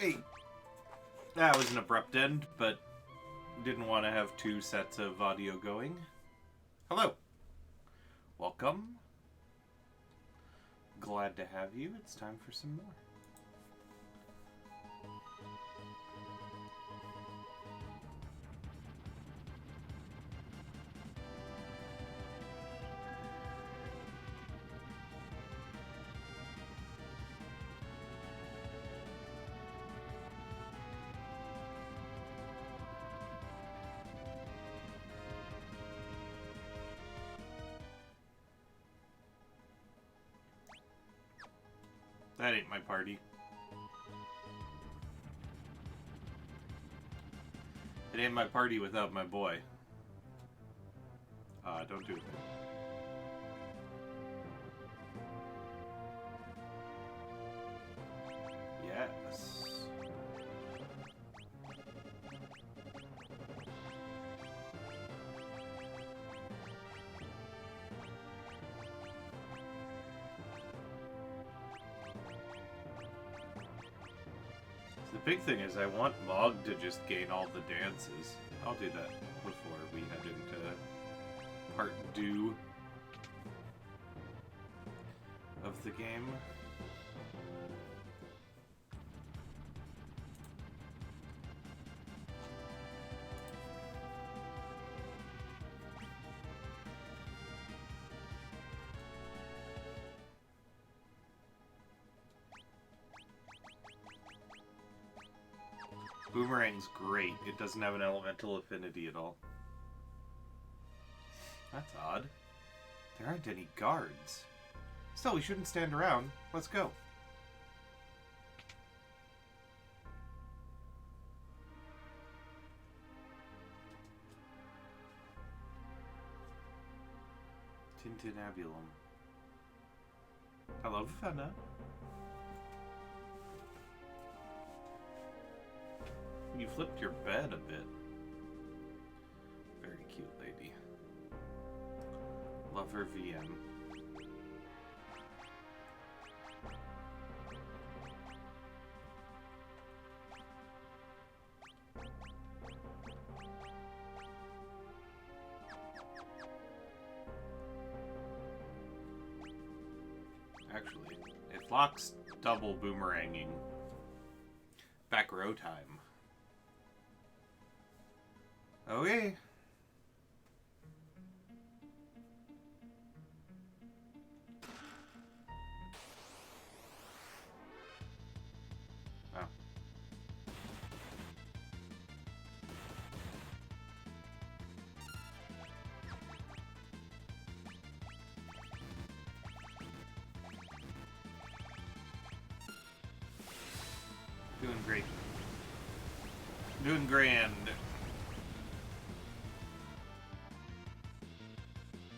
Hey, that was an abrupt end, but didn't want to have two sets of audio going. Hello. Welcome. Glad to have you. It's time for some more. That ain't my party. It ain't my party without my boy. Don't do it. Yes. The big thing is I want Mog to just gain all the dances. I'll do that before we head into part 2 of the game. Boomerang's great. It doesn't have an elemental affinity at all. That's odd. There aren't any guards. Still, we shouldn't stand around. Let's go. Tintinabulum. Hello, Vivenna. You flipped your bed a bit. Very cute lady. Love her VM. Actually, it locks double boomeranging. Back row time. Okay. Oh. Doing great. Doing grand.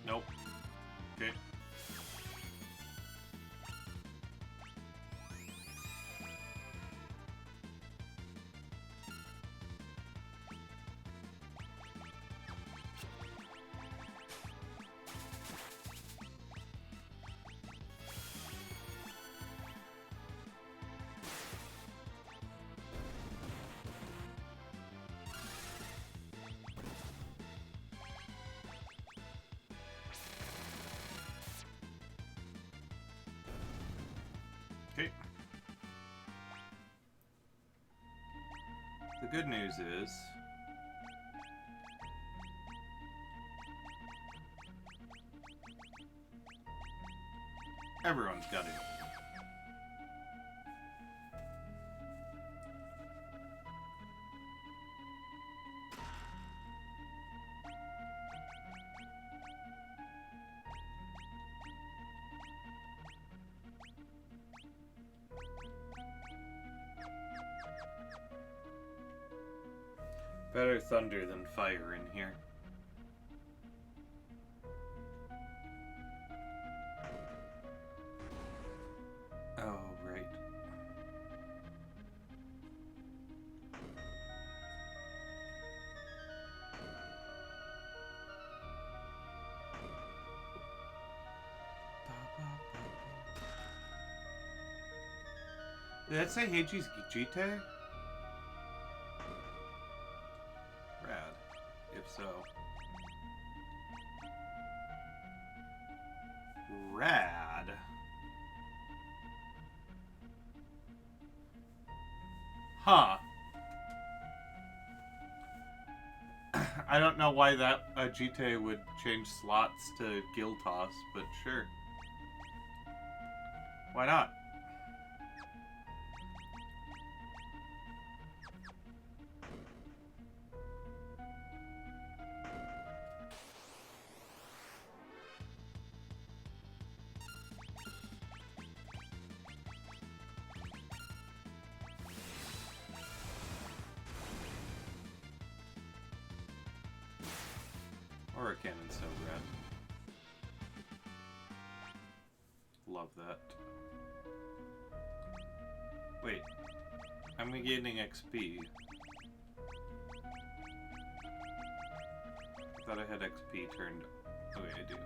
Nope. Okay. Okay. The good news is everyone's got it. Better thunder than fire in here. Oh, right. Did that say Heiji's Jite? Huh. I don't know why that GT would change slots to Guild Toss, but sure. Why not? Aura Cannon's so rad. Love that. Wait, I'm gaining XP. I thought I had XP turned. Oh wait, I do.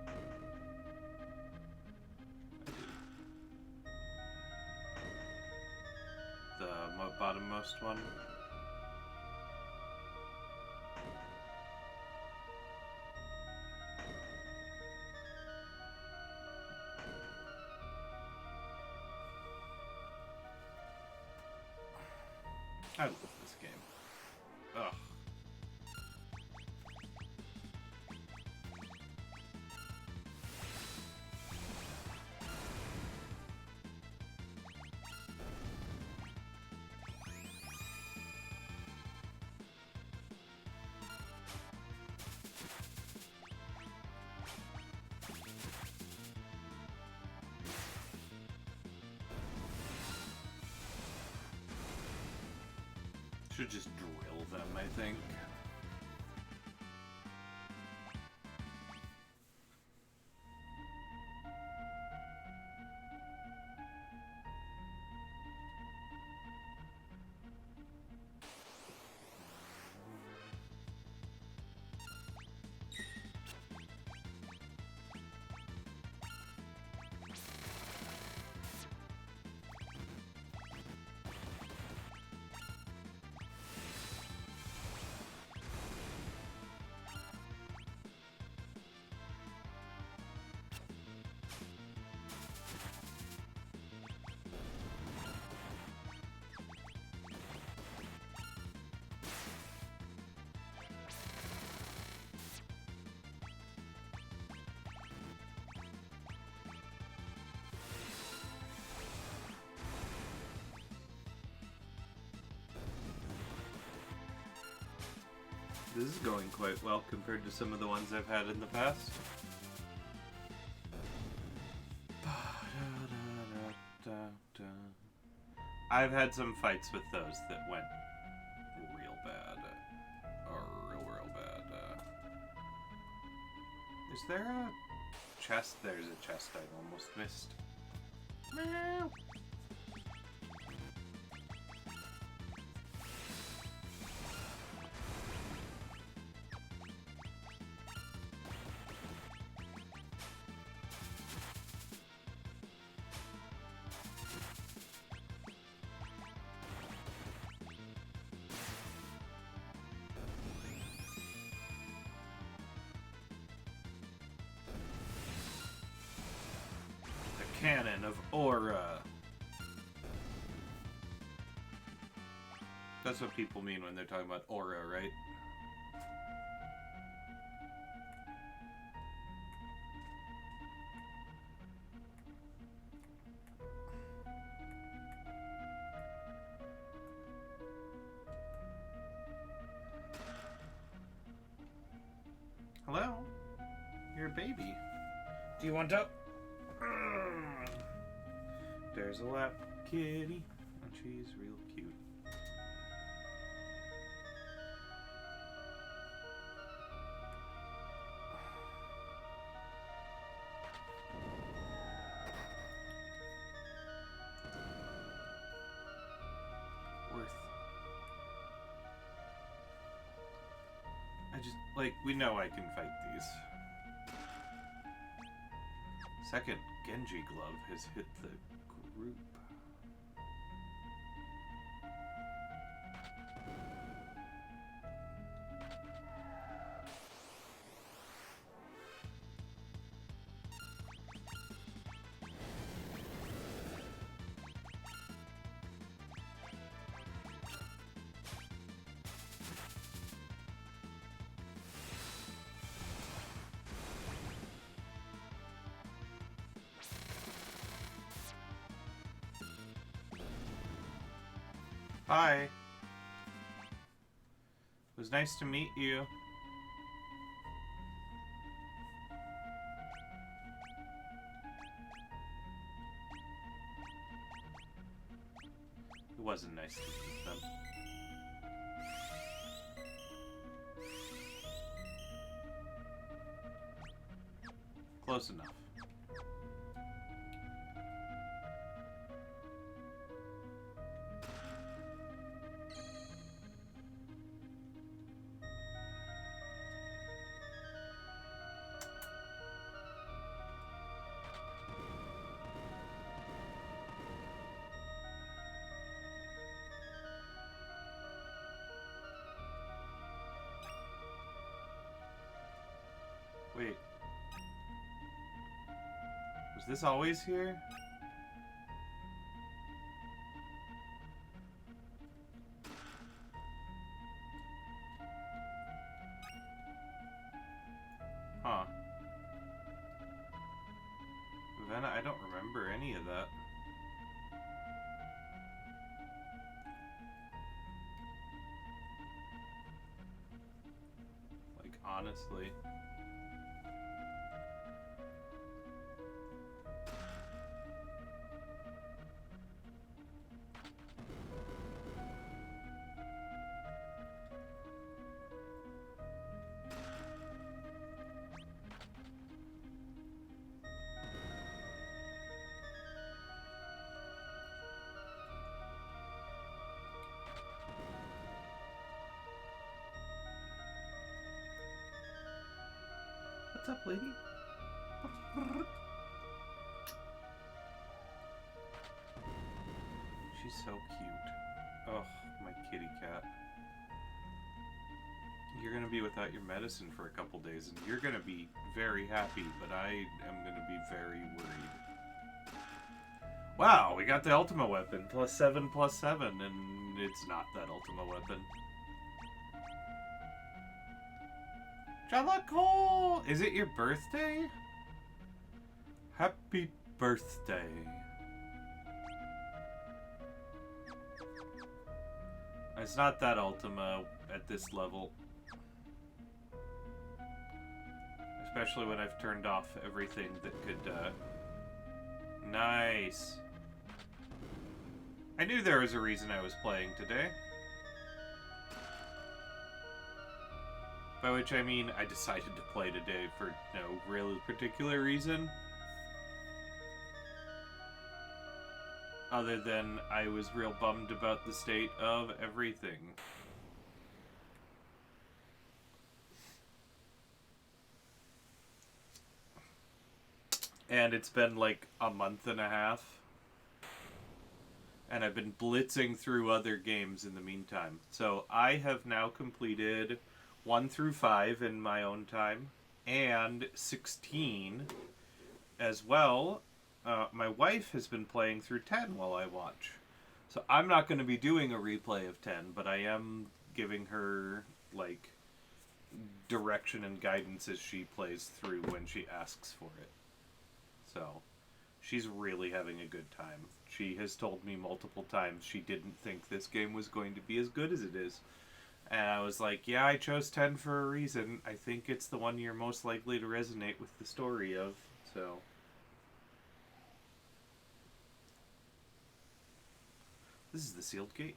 The bottommost one. I love this game. Ugh. Should just drill them, I think. This is going quite well compared to some of the ones I've had in the past. I've had some fights with those that went real bad. Or real bad. Is there a chest? There's a chest I almost missed. Meow. Cannon of Aura. That's what people mean when they're talking about aura, right? Hello? You're a baby. Do you want to? There's a lap kitty, and she's real cute. Worth. I just, like, we know I can fight these. Second Genji glove has hit the group. Hi. It was nice to meet you. It wasn't nice to meet them. Close enough. Wait. Was this always here? Huh. Vanna, I don't remember any of that. Like, honestly. What's up, lady? She's so cute. Oh, my kitty cat. You're gonna be without your medicine for a couple days, and you're gonna be very happy, but I am gonna be very worried. Wow, we got the Ultima weapon. +7/+7, and it's not that Ultima weapon. Jellicle! Is it your birthday? Happy birthday. It's not that Ultima at this level. Especially when I've turned off everything that could, Nice. I knew there was a reason I was playing today. By which I mean, I decided to play today for no really particular reason. Other than I was real bummed about the state of everything. And it's been like a month and a half. And I've been blitzing through other games in the meantime. So I have now completed 1 through 5 in my own time. And 16 as well. My wife has been playing through 10 while I watch. So I'm not going to be doing a replay of 10, but I am giving her, like, direction and guidance as she plays through when she asks for it. So, she's really having a good time. She has told me multiple times she didn't think this game was going to be as good as it is. And I was like, yeah, I chose 10 for a reason. I think it's the one you're most likely to resonate with the story of, so... This is the sealed gate.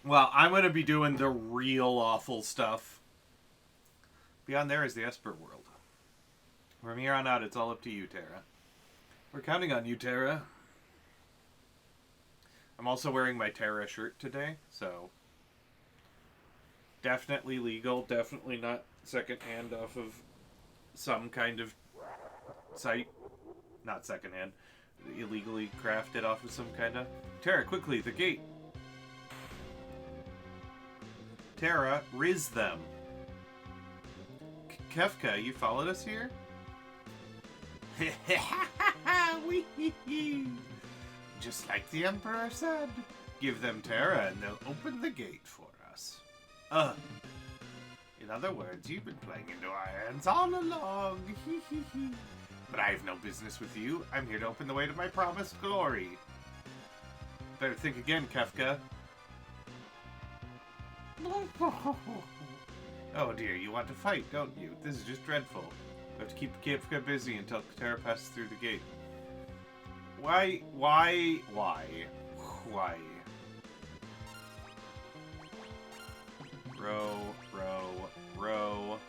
Well, I'm going to be doing the real awful stuff. Beyond there is the Esper world. From here on out, it's all up to you, Terra. We're counting on you, Terra. I'm also wearing my Terra shirt today, so... Definitely legal, definitely not secondhand off of some kind of site. Not secondhand. Illegally crafted off of some kind of... Terra, quickly, the gate! Terra, riz them. Kefka, you followed us here? Just like the Emperor said. Give them Terra and they'll open the gate for us. In other words, you've been playing into our hands all along. But I have no business with you. I'm here to open the way to my promised glory. Better think again, Kefka. Oh dear, you want to fight, don't you? This is just dreadful. We have to keep Kefka busy until Terra passes through the gate. Why? Row.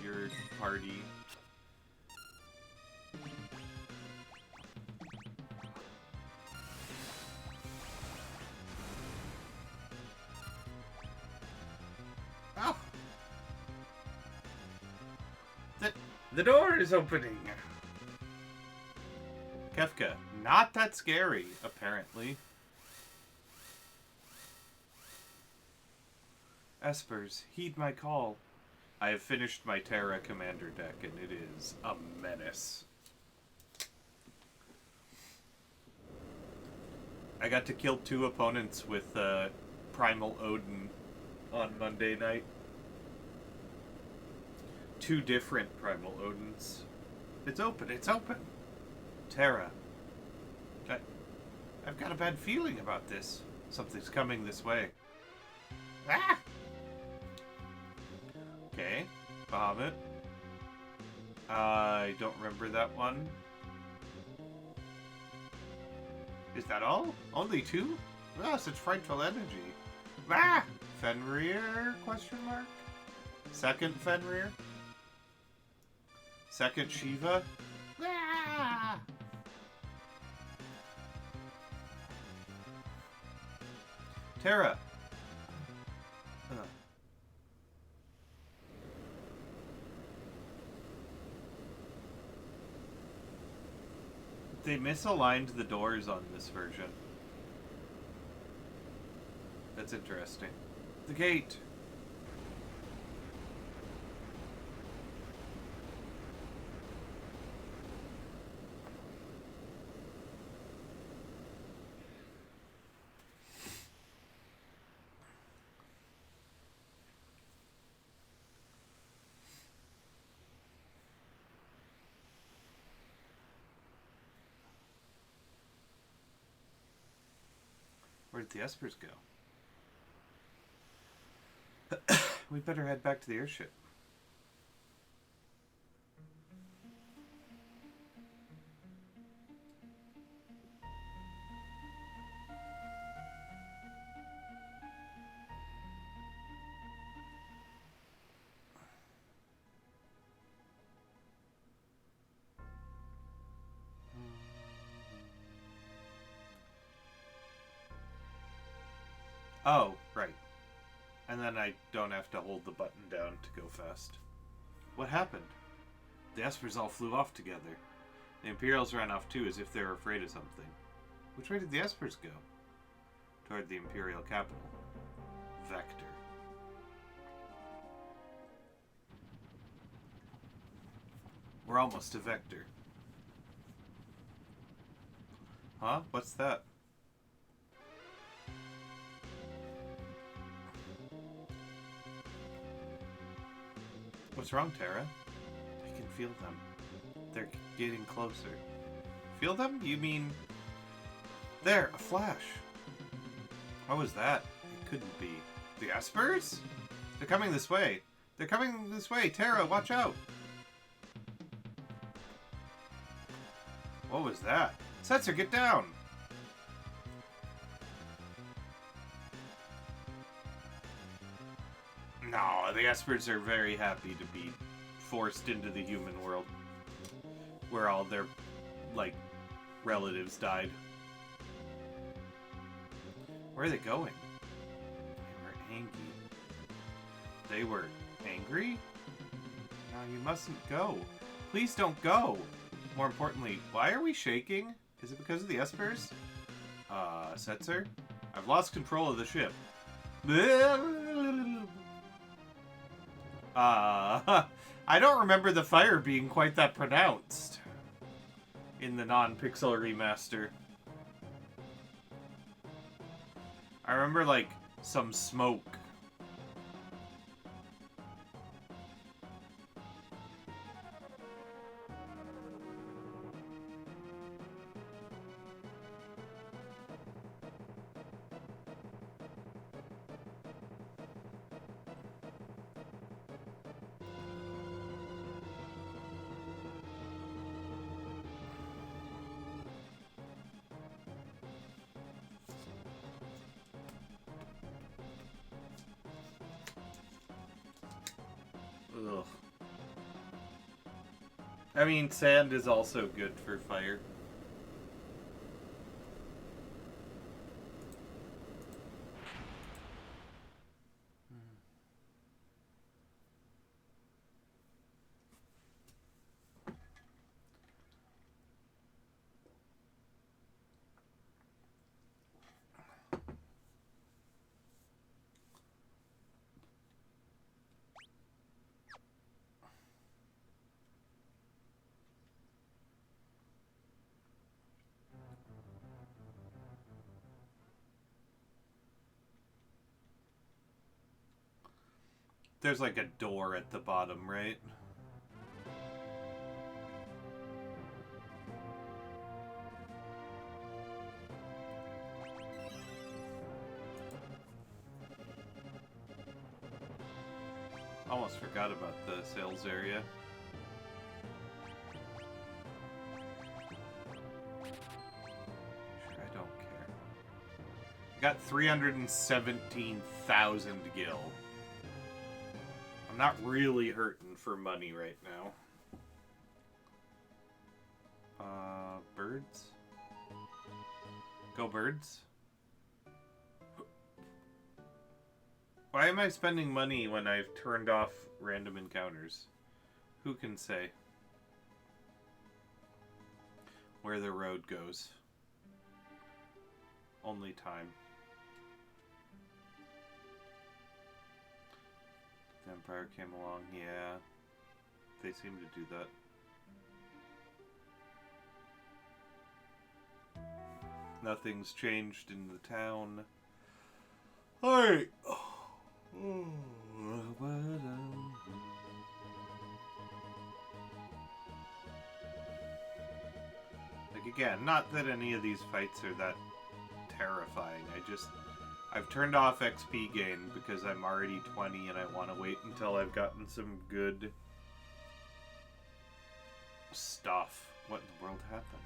Your party. Oh! The door is opening! Kefka, not that scary, apparently. Espers, heed my call. I have finished my Terra Commander deck, and it is a menace. I got to kill 2 opponents with Primal Odin on Monday night. 2 different Primal Odins. It's open, it's open! Terra. I've got a bad feeling about this. Something's coming this way. Ah! Okay. Bahamut. I don't remember that one. Is that all? Only 2? Oh, such frightful energy. Ah! Fenrir? Question mark? Second Fenrir? Second Shiva? Ah! Terra. They misaligned the doors on this version. That's interesting. The gate. Where did the Espers go? We better head back to the airship. Oh, right. And then I don't have to hold the button down to go fast. What happened? The Espers all flew off together. The Imperials ran off too, as if they were afraid of something. Which way did the Espers go? Toward the Imperial capital. Vector. We're almost to Vector. Huh? What's that? What's wrong, Terra? I can feel them. They're getting closer. Feel them? You mean... There, a flash. What was that? It couldn't be. The Espers? They're coming this way. They're coming this way. Terra, watch out. What was that? Setzer, get down. No, the Espers are very happy to be forced into the human world. Where all their, like, relatives died. Where are they going? They were angry. They were angry? No, you mustn't go. Please don't go. More importantly, why are we shaking? Is it because of the Espers? Setzer? I've lost control of the ship. I don't remember the fire being quite that pronounced in the non-pixel remaster. I remember, like, some smoke. Ugh. I mean, sand is also good for fire. There's like a door at the bottom, right? Almost forgot about the sales area. Sure, I don't care. I got 317,000 gil. I'm not really hurting for money right now. Birds? Go birds? Why am I spending money when I've turned off random encounters? Who can say where the road goes? Only time. The Empire came along, yeah. They seem to do that. Nothing's changed in the town. Alright. Like, again, not that any of these fights are that terrifying. I've turned off XP gain because I'm already 20 and I want to wait until I've gotten some good stuff. What in the world happened?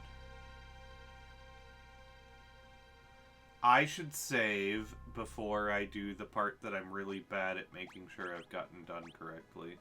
I should save before I do the part that I'm really bad at making sure I've gotten done correctly.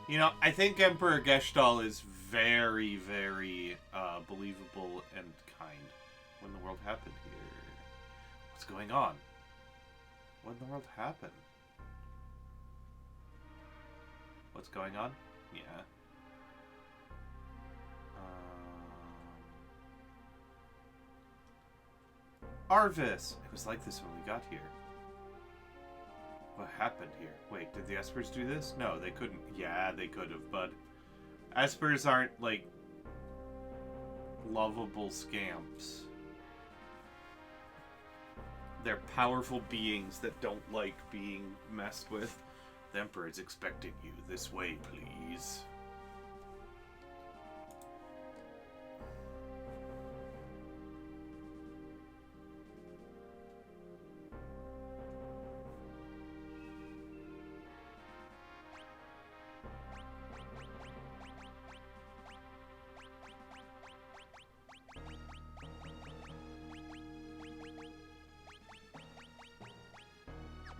You know, I think Emperor Geshtal is very, very believable and kind. What in the world happened here? What's going on? What in the world happened? What's going on? Yeah. Arvis! It was like this when we got here. What happened here? Wait, did the Espers do this? No, they couldn't. Yeah, they could have, but Espers aren't, like, lovable scamps. They're powerful beings that don't like being messed with. The Emperor is expecting you. This way, please.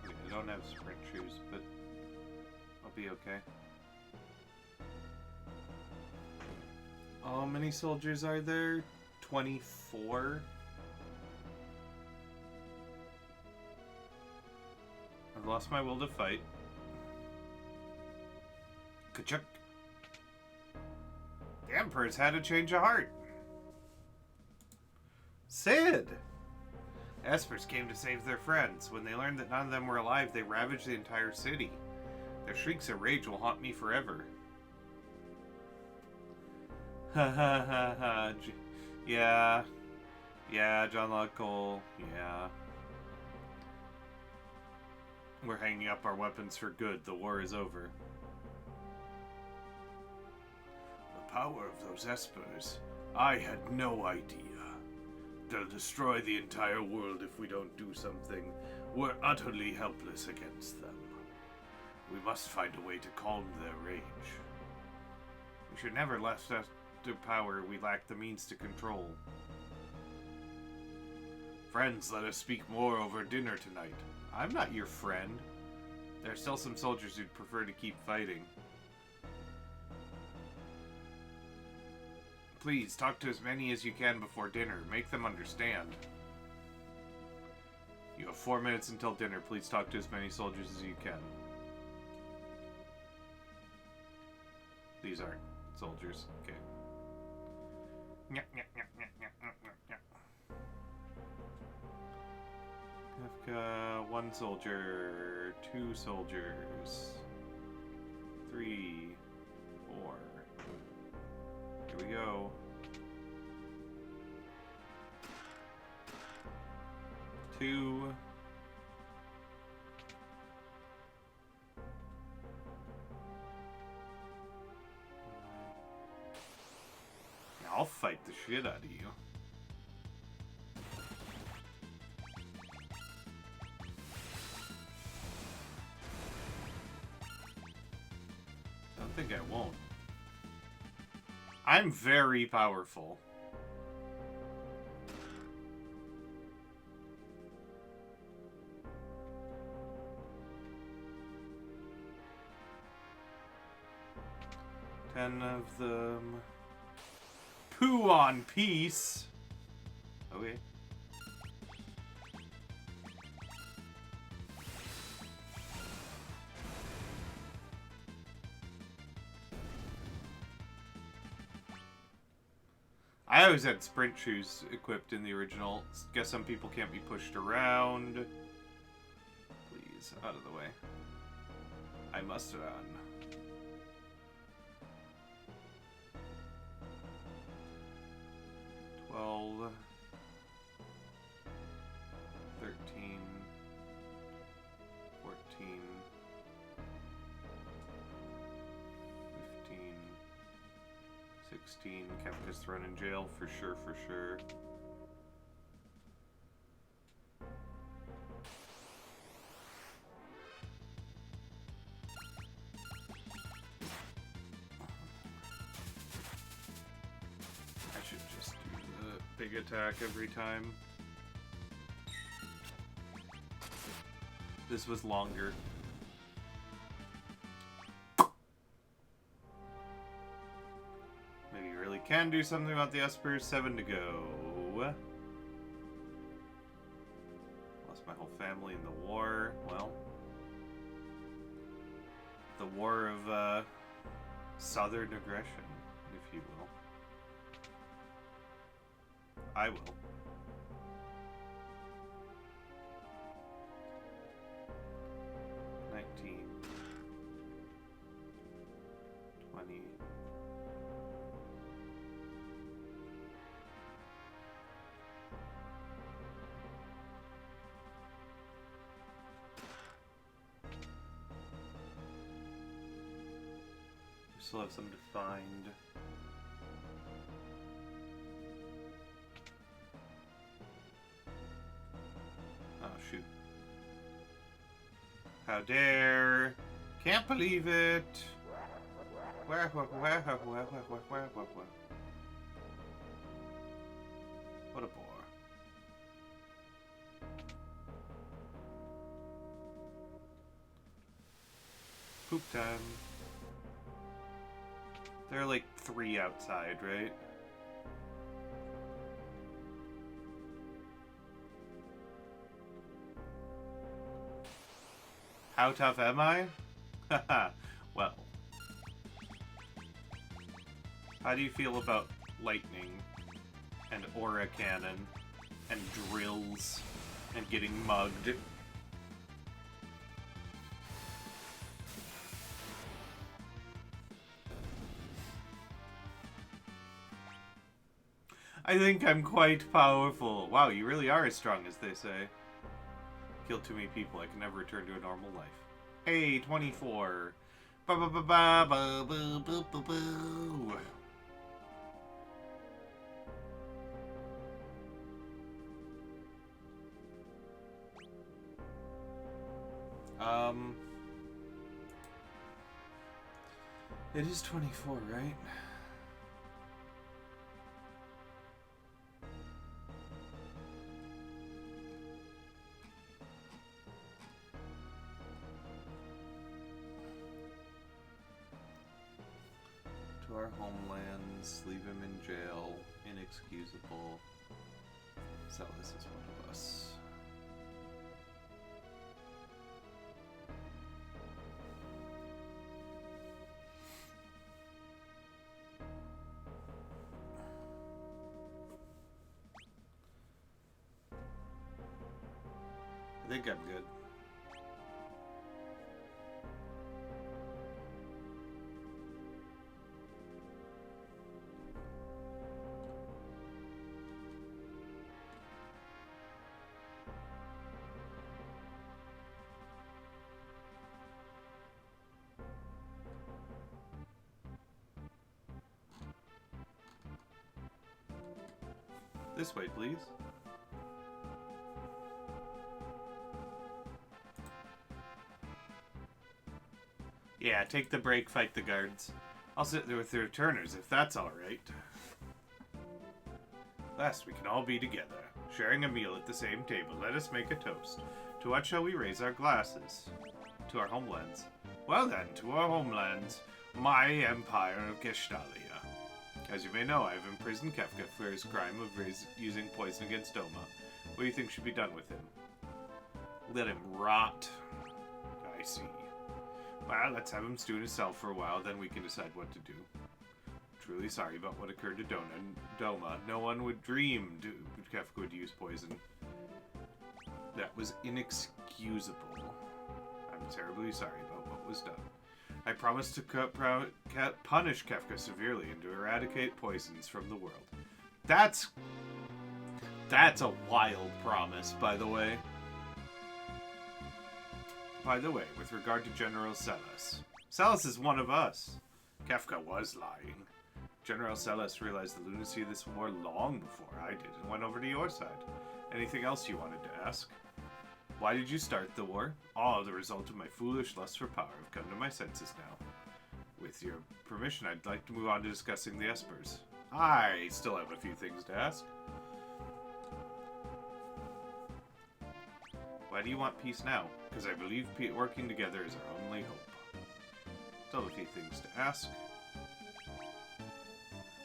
I don't have sprint shoes, but I'll be okay. How many soldiers are there? 24? I've lost my will to fight. Kachuk. The Emperor's had a change of heart. Sid! Espers came to save their friends. When they learned that none of them were alive, they ravaged the entire city. Their shrieks of rage will haunt me forever. Ha ha ha ha. Yeah. Yeah, John Locke Cole. Yeah. We're hanging up our weapons for good. The war is over. The power of those espers. I had no idea. They'll destroy the entire world if we don't do something. We're utterly helpless against them. We must find a way to calm their rage. We should never let after power we lack the means to control. Friends, let us speak more over dinner tonight. I'm not your friend. There are still some soldiers who'd prefer to keep fighting. Please, talk to as many as you can before dinner. Make them understand. You have 4 minutes until dinner. Please talk to as many soldiers as you can. These aren't soldiers. Okay. Kefka, 1 soldier, 2 soldiers, 3, 4. Here we go. 2. I'll fight the shit out of you. I don't think I won't. I'm very powerful. Ten of them. Poo on peace. Okay. I always had sprint shoes equipped in the original. Guess some people can't be pushed around. Please, out of the way. I must run. Well, 13, 14, 15, 16. Kefka's thrown in jail for sure, for sure. I should just do the big attack every time. This was longer. Maybe you really can do something about the Espers. 7 to go. Lost my whole family in the war. Well, the war of southern aggression, if you will. I will. Still have some to find. Oh, shoot. How dare! Can't believe it! Where? What a bore. Poop time. There are like 3 outside, right? How tough am I? Haha, well. How do you feel about lightning, and aura cannon, and drills, and getting mugged? I think I'm quite powerful. Wow, you really are as strong as they say. Killed too many people. I can never return to a normal life. Hey, 24. Ba ba ba ba ba ba ba ba ba. It is 24, right? To our homelands, leave him in jail, inexcusable. Celes is one of us. I think I'm good. This way, please. Yeah, take the break, fight the guards. I'll sit there with the returners if that's alright. Last we can all be together, sharing a meal at the same table. Let us make a toast. To what shall we raise our glasses? To our homelands. Well then, to our homelands, my empire of Gestalia. As you may know, I have imprisoned Kefka for his crime of using poison against Doma. What do you think should be done with him? Let him rot. I see. Well, let's have him stew in his cell for a while, then we can decide what to do. Truly sorry about what occurred to Doma. No one would dream Kefka would use poison. That was inexcusable. I'm terribly sorry about what was done. I promise to punish Kefka severely and to eradicate poisons from the world. That's a wild promise, by the way. By the way, with regard to General Celes. Celes is one of us. Kefka was lying. General Celes realized the lunacy of this war long before I did and went over to your side. Anything else you wanted to ask? Why did you start the war? All the result of my foolish lust for power. I've come to my senses now. With your permission, I'd like to move on to discussing the Espers. I still have a few things to ask. Why do you want peace now? Because I believe working together is our only hope. Still have a few things to ask.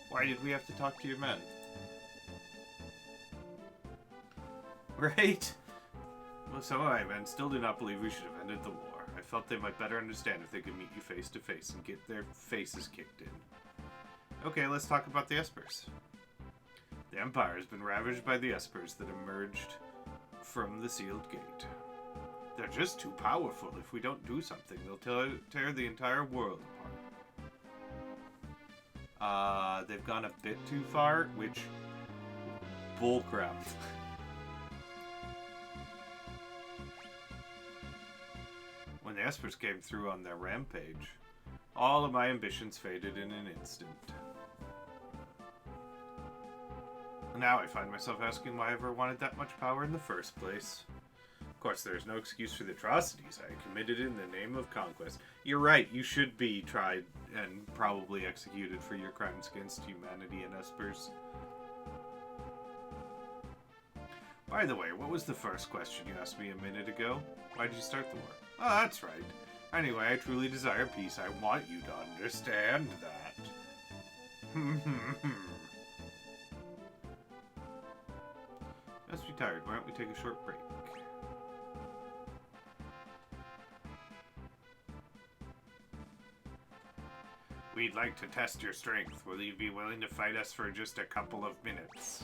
Why did we have to talk to your men? Right? Well, some of my men still do not believe we should have ended the war. I felt they might better understand if they could meet you face to face and get their faces kicked in. Okay, let's talk about the Espers. The Empire has been ravaged by the Espers that emerged from the sealed gate. They're just too powerful. If we don't do something, they'll tear the entire world apart. They've gone a bit too far, which... bullcrap. When the Espers came through on their rampage, all of my ambitions faded in an instant. Now I find myself asking why I ever wanted that much power in the first place. Of course, there is no excuse for the atrocities I committed in the name of conquest. You're right, you should be tried and probably executed for your crimes against humanity and Espers. By the way, what was the first question you asked me a minute ago? Why did you start the war? Oh, that's right. Anyway, I truly desire peace. I want you to understand that. Must be tired. Why don't we take a short break? We'd like to test your strength. Will you be willing to fight us for just a couple of minutes?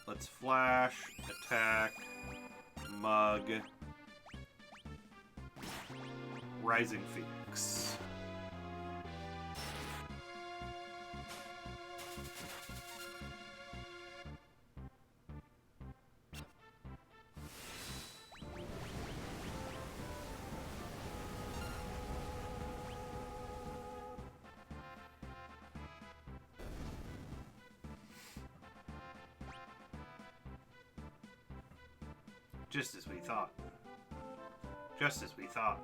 Let's flash, attack, mug, Rising Phoenix. Just as we thought. Just as we thought.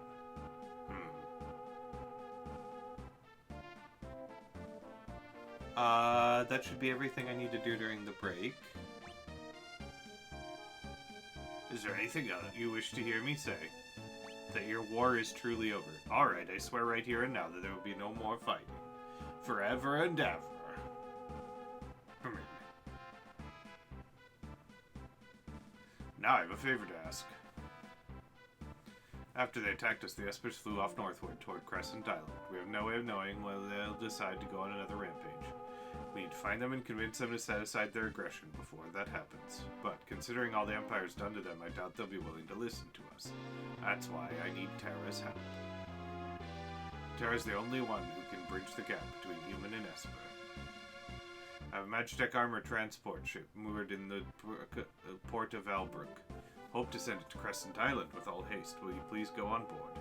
That should be everything I need to do during the break. Is there anything you wish to hear me say? That your war is truly over. Alright, I swear right here and now that there will be no more fighting. Forever and ever. Now I have a favor to ask. After they attacked us, the Espers flew off northward toward Crescent Island. We have no way of knowing whether they'll decide to go on another rampage. We need to find them and convince them to set aside their aggression before that happens. But considering all the Empire's done to them, I doubt they'll be willing to listen to us. That's why I need Terra's help. Terra's the only one who can bridge the gap between human and Esper. I have a Magitech armor transport ship moored in the port of Albrook. Hope to send it to Crescent Island with all haste. Will you please go on board?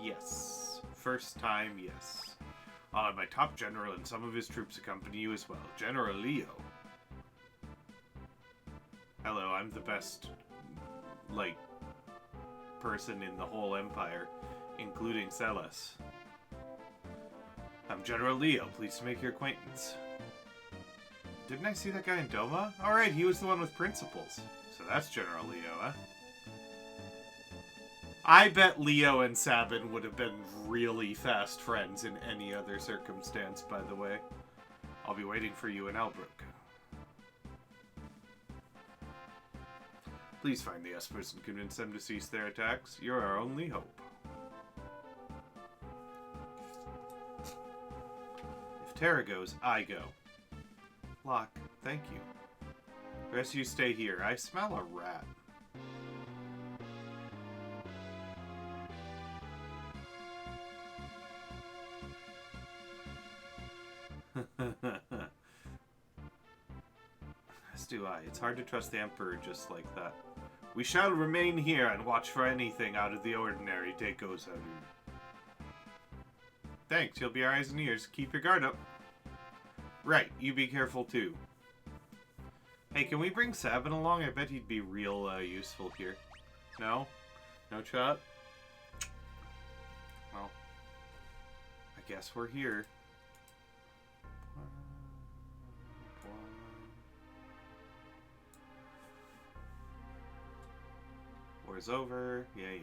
Yes. First time, yes. I'll have my top general and some of his troops accompany you as well. General Leo. Hello, I'm the best, person in the whole Empire, including Celes. I'm General Leo. Pleased to make your acquaintance. Didn't I see that guy in Doma? Alright, he was the one with principles. So that's General Leo, huh? I bet Leo and Sabin would have been really fast friends in any other circumstance, by the way. I'll be waiting for you in Albrook. Please find the Espers and convince them to cease their attacks. You're our only hope. If Terra goes, I go. Locke, thank you. The rest of you stay here. I smell a rat. As do I. It's hard to trust the Emperor just like that. We shall remain here and watch for anything out of the ordinary, Deiko-san. Thanks, you'll be our eyes and ears. Keep your guard up. Right, you be careful too. Hey, can we bring Sabin along? I bet he'd be real useful here. No? No shot? Well, I guess we're here. War's over. Yeah.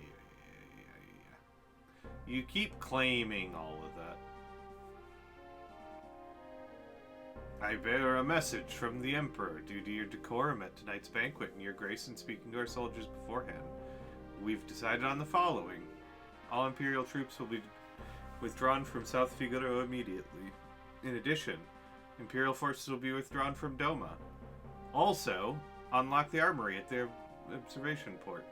You keep claiming all of that. I bear a message from the Emperor due to your decorum at tonight's banquet and your grace in speaking to our soldiers beforehand. We've decided on the following. All Imperial troops will be withdrawn from South Figaro immediately. In addition, Imperial forces will be withdrawn from Doma. Also, unlock the armory at their observation port.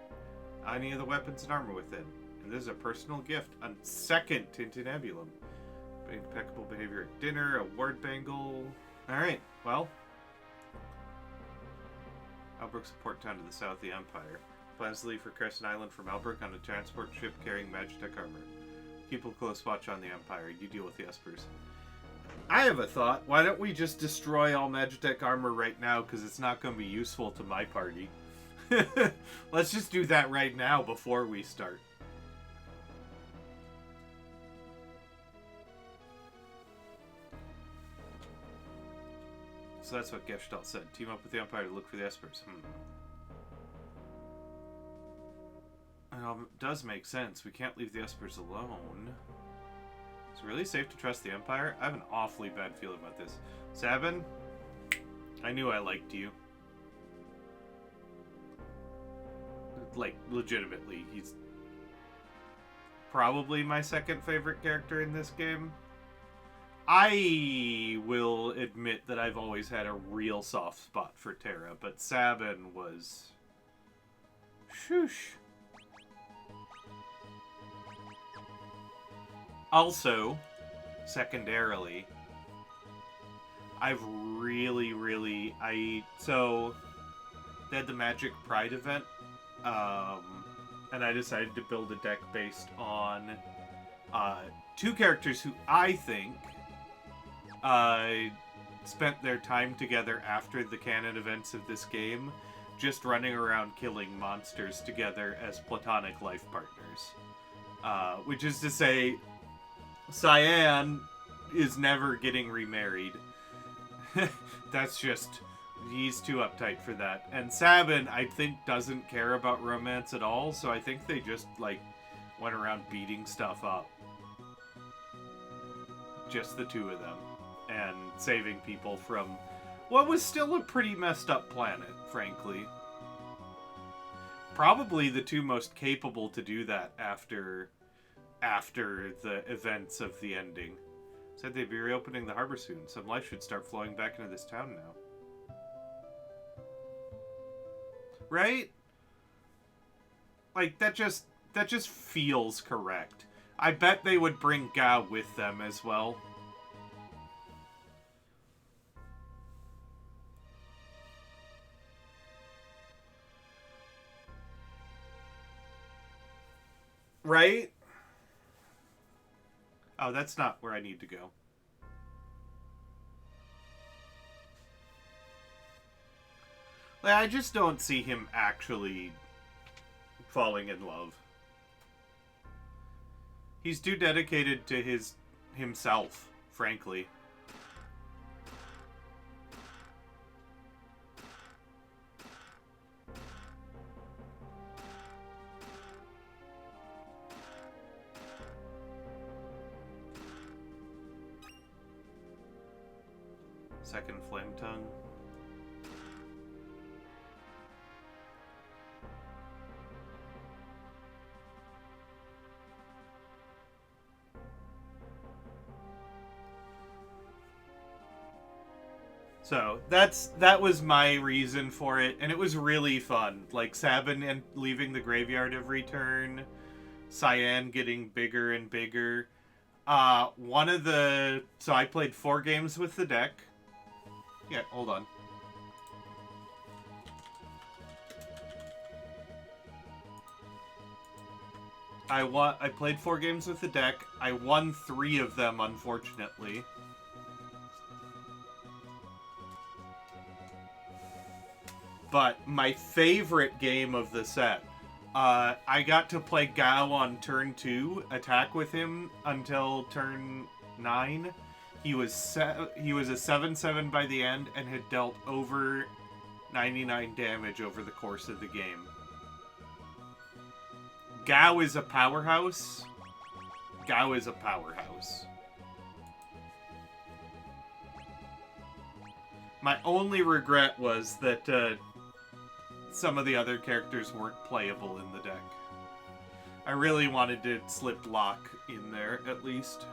Any of the weapons and armor within. And this is a personal gift, a second Tintinabulum. Impeccable behavior at dinner, a ward bangle. Alright, well. Albrook's a port town to the south of the Empire. Plans to leave for Crescent Island from Albrook on a transport ship carrying Magitech armor. Keep a close watch on the Empire. You deal with the Espers. I have a thought. Why don't we just destroy all Magitech armor right now, because it's not going to be useful to my party. Let's just do that right now before we start. So that's what Gestalt said. Team up with the Empire to look for the Espers. It does make sense. We can't leave the Espers alone. Is it really safe to trust the Empire? I have an awfully bad feeling about this. Sabin, I knew I liked you. Like, legitimately. He's probably my second favorite character in this game. I will admit that I've always had a real soft spot for Terra, but Sabin was... Shoosh. Also, secondarily, I've really... So, they had the Magic Pride event, and I decided to build a deck based on two characters who I think spent their time together after the canon events of this game, just running around killing monsters together as platonic life partners. Which is to say, Cyan is never getting remarried. That's just... he's too uptight for that. And Sabin, I think, doesn't care about romance at all, so I think they just, like, went around beating stuff up. Just the two of them. And saving people from what was still a pretty messed up planet, frankly. Probably the two most capable to do that after the events of the ending. Said they'd be reopening the harbor soon. Some life should start flowing back into this town now. Right? Like, that just feels correct. I bet they would bring Gao with them as well. Right? Oh, that's not where I need to go. Like, I just don't see him actually falling in love. He's too dedicated to himself, frankly. Second flame tongue. So that was my reason for it, and it was really fun. Like Sabin and leaving the graveyard every turn, Cyan getting bigger and bigger. So I played 4 games with the deck. Yeah, hold on. I played 4 games with the deck. I won 3 of them, unfortunately. But my favorite game of the set, I got to play Gao on turn 2, attack with him until turn 9. He was a 7/7 by the end and had dealt over 99 damage over the course of the game. Gao is a powerhouse. Gao is a powerhouse. My only regret was that some of the other characters weren't playable in the deck. I really wanted to slip Locke in there, at least.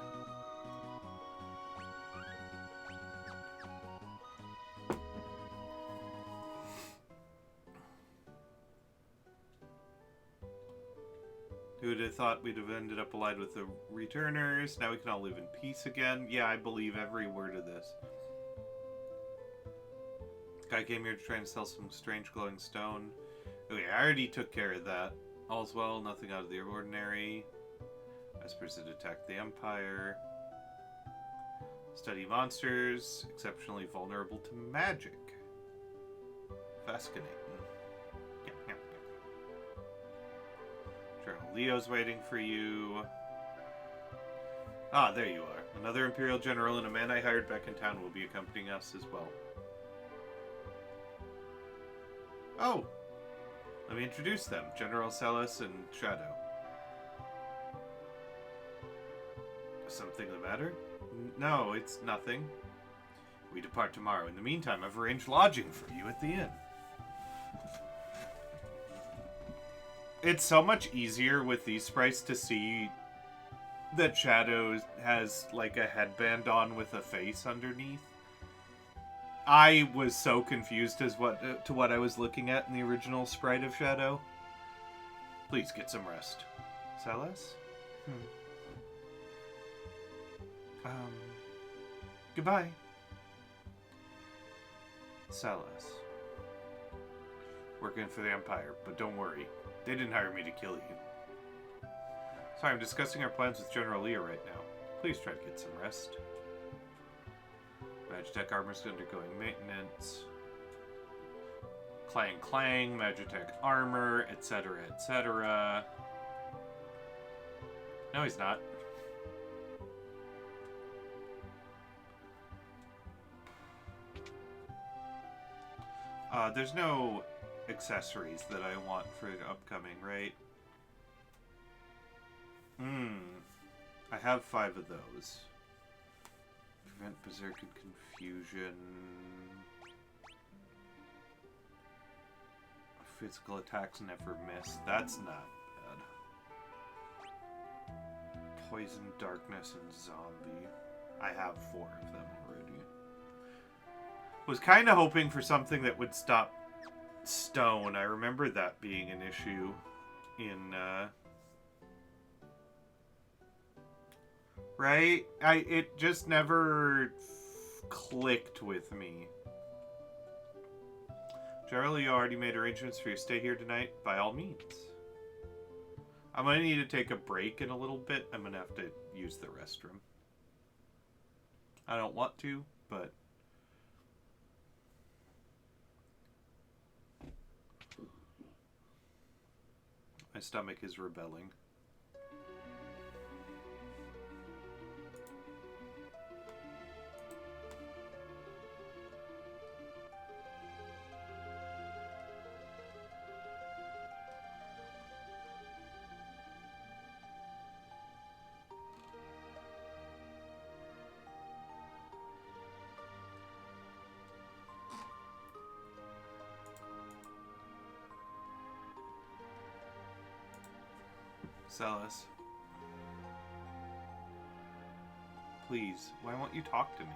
Who would have thought we'd have ended up allied with the Returners? Now we can all live in peace again. Yeah, I believe every word of this. Guy came here to try and sell some strange glowing stone. Okay, I already took care of that. All's well, nothing out of the ordinary. Vespers had attacked the Empire. Study monsters, exceptionally vulnerable to magic. Fascinating. Colonel Leo's waiting for you. Ah, there you are. Another Imperial General and a man I hired back in town will be accompanying us as well. Oh! Let me introduce them. General Celes and Shadow. Something the matter? No, it's nothing. We depart tomorrow. In the meantime, I've arranged lodging for you at the inn. It's so much easier with these sprites to see that Shadow has like a headband on with a face underneath. I was so confused as to what I was looking at in the original sprite of Shadow. Please get some rest. Celes? Goodbye. Celes. Working for the Empire, but don't worry. They didn't hire me to kill you. Sorry, I'm discussing our plans with General Leo right now. Please try to get some rest. Magitech armor's undergoing maintenance. Clang Clang, Magitech Armor, etc., etc. No, he's not. There's no accessories that I want for the upcoming, right? I have 5 of those. Prevent Berserk and Confusion. Physical attacks never miss. That's not bad. Poison, Darkness, and Zombie. I have 4 of them already. Was kind of hoping for something that would stop Stone. I remember that being an issue in, right? It just never clicked with me. Generally, you already made arrangements for your stay here tonight. By all means. I'm going to need to take a break in a little bit. I'm going to have to use the restroom. I don't want to, but... my stomach is rebelling. Celes. Please, why won't you talk to me?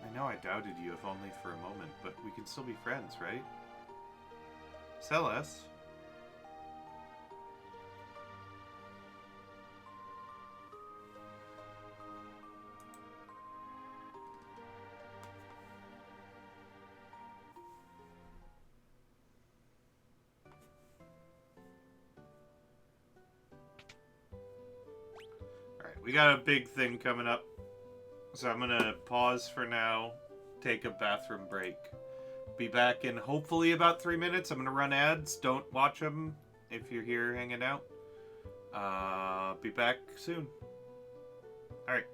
I know I doubted you if only for a moment, but we can still be friends, right? Celes? We got a big thing coming up, so I'm gonna pause for now, take a bathroom break. Be back in hopefully about 3 minutes. I'm gonna run ads. Don't watch them if you're here hanging out. Be back soon. Alright.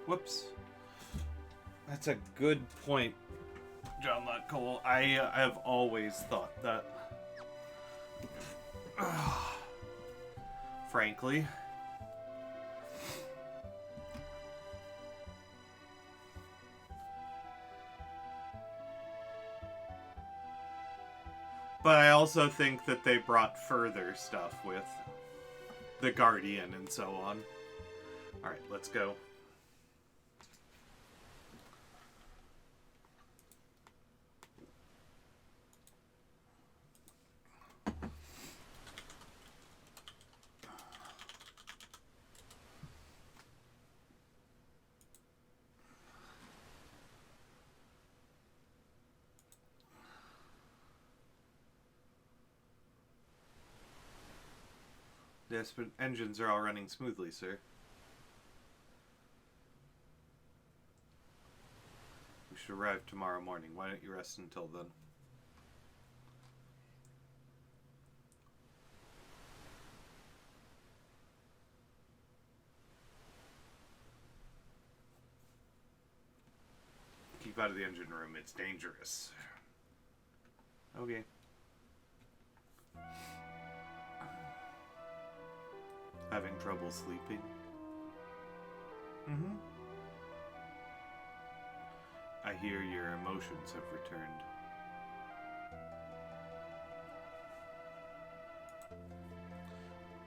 Whoops. That's a good point, John Lott Cole. I have always thought that. Frankly. But I also think that they brought further stuff with the Guardian and so on. Alright, let's go. Yes, but engines are all running smoothly, sir. We should arrive tomorrow morning. Why don't you rest until then? Keep out of the engine room. It's dangerous. Okay. Having trouble sleeping? Mm-hmm. I hear your emotions have returned.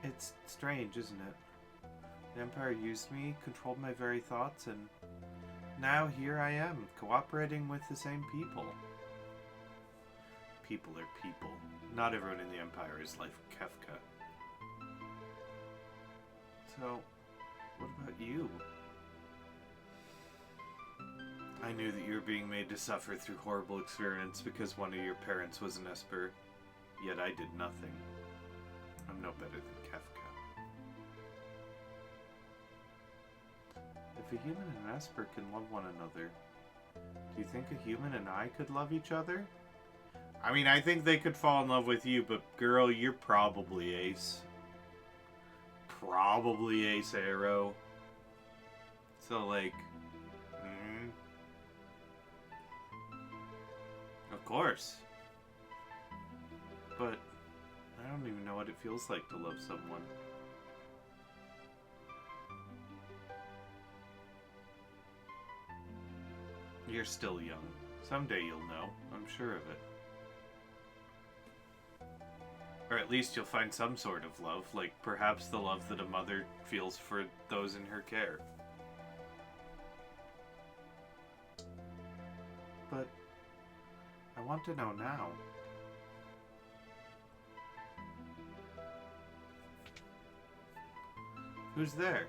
It's strange, isn't it? The Empire used me, controlled my very thoughts, and now here I am, cooperating with the same people. People are people. Not everyone in the Empire is like Kefka. So, what about you? I knew that you were being made to suffer through horrible experiments because one of your parents was an Esper, yet I did nothing. I'm no better than Kefka. If a human and an Esper can love one another, do you think a human and I could love each other? I mean, I think they could fall in love with you, but girl, you're probably Ace. Probably Ace Arrow. So, like... Of course. But I don't even know what it feels like to love someone. You're still young. Someday you'll know. I'm sure of it. Or at least you'll find some sort of love, like perhaps the love that a mother feels for those in her care. But I want to know now. Who's there?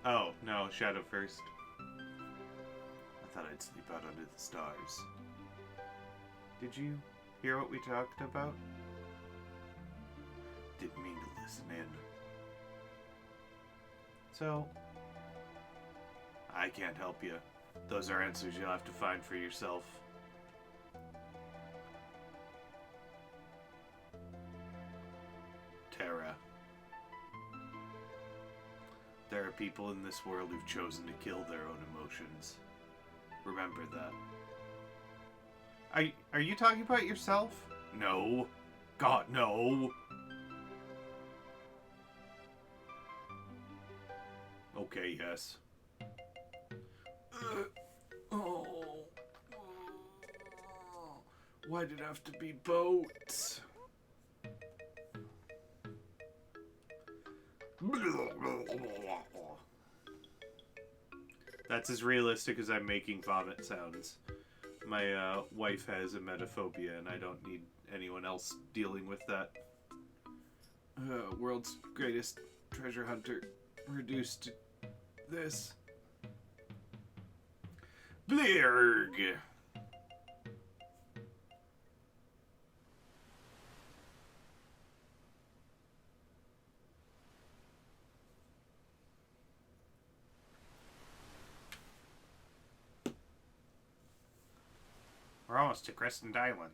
Oh, no, Shadow first. I thought I'd sleep out under the stars. Did you hear what we talked about? Didn't mean to listen in. So, I can't help you. Those are answers you'll have to find for yourself. Terra. There are people in this world who've chosen to kill their own emotions. Remember that. Are you talking about yourself? No. God, no. Okay, yes. Why did it have to be boats? That's as realistic as I'm making vomit sounds. My wife has emetophobia, and I don't need anyone else dealing with that. World's greatest treasure hunter reduced to this. Blurg! We're almost to Crescent Island.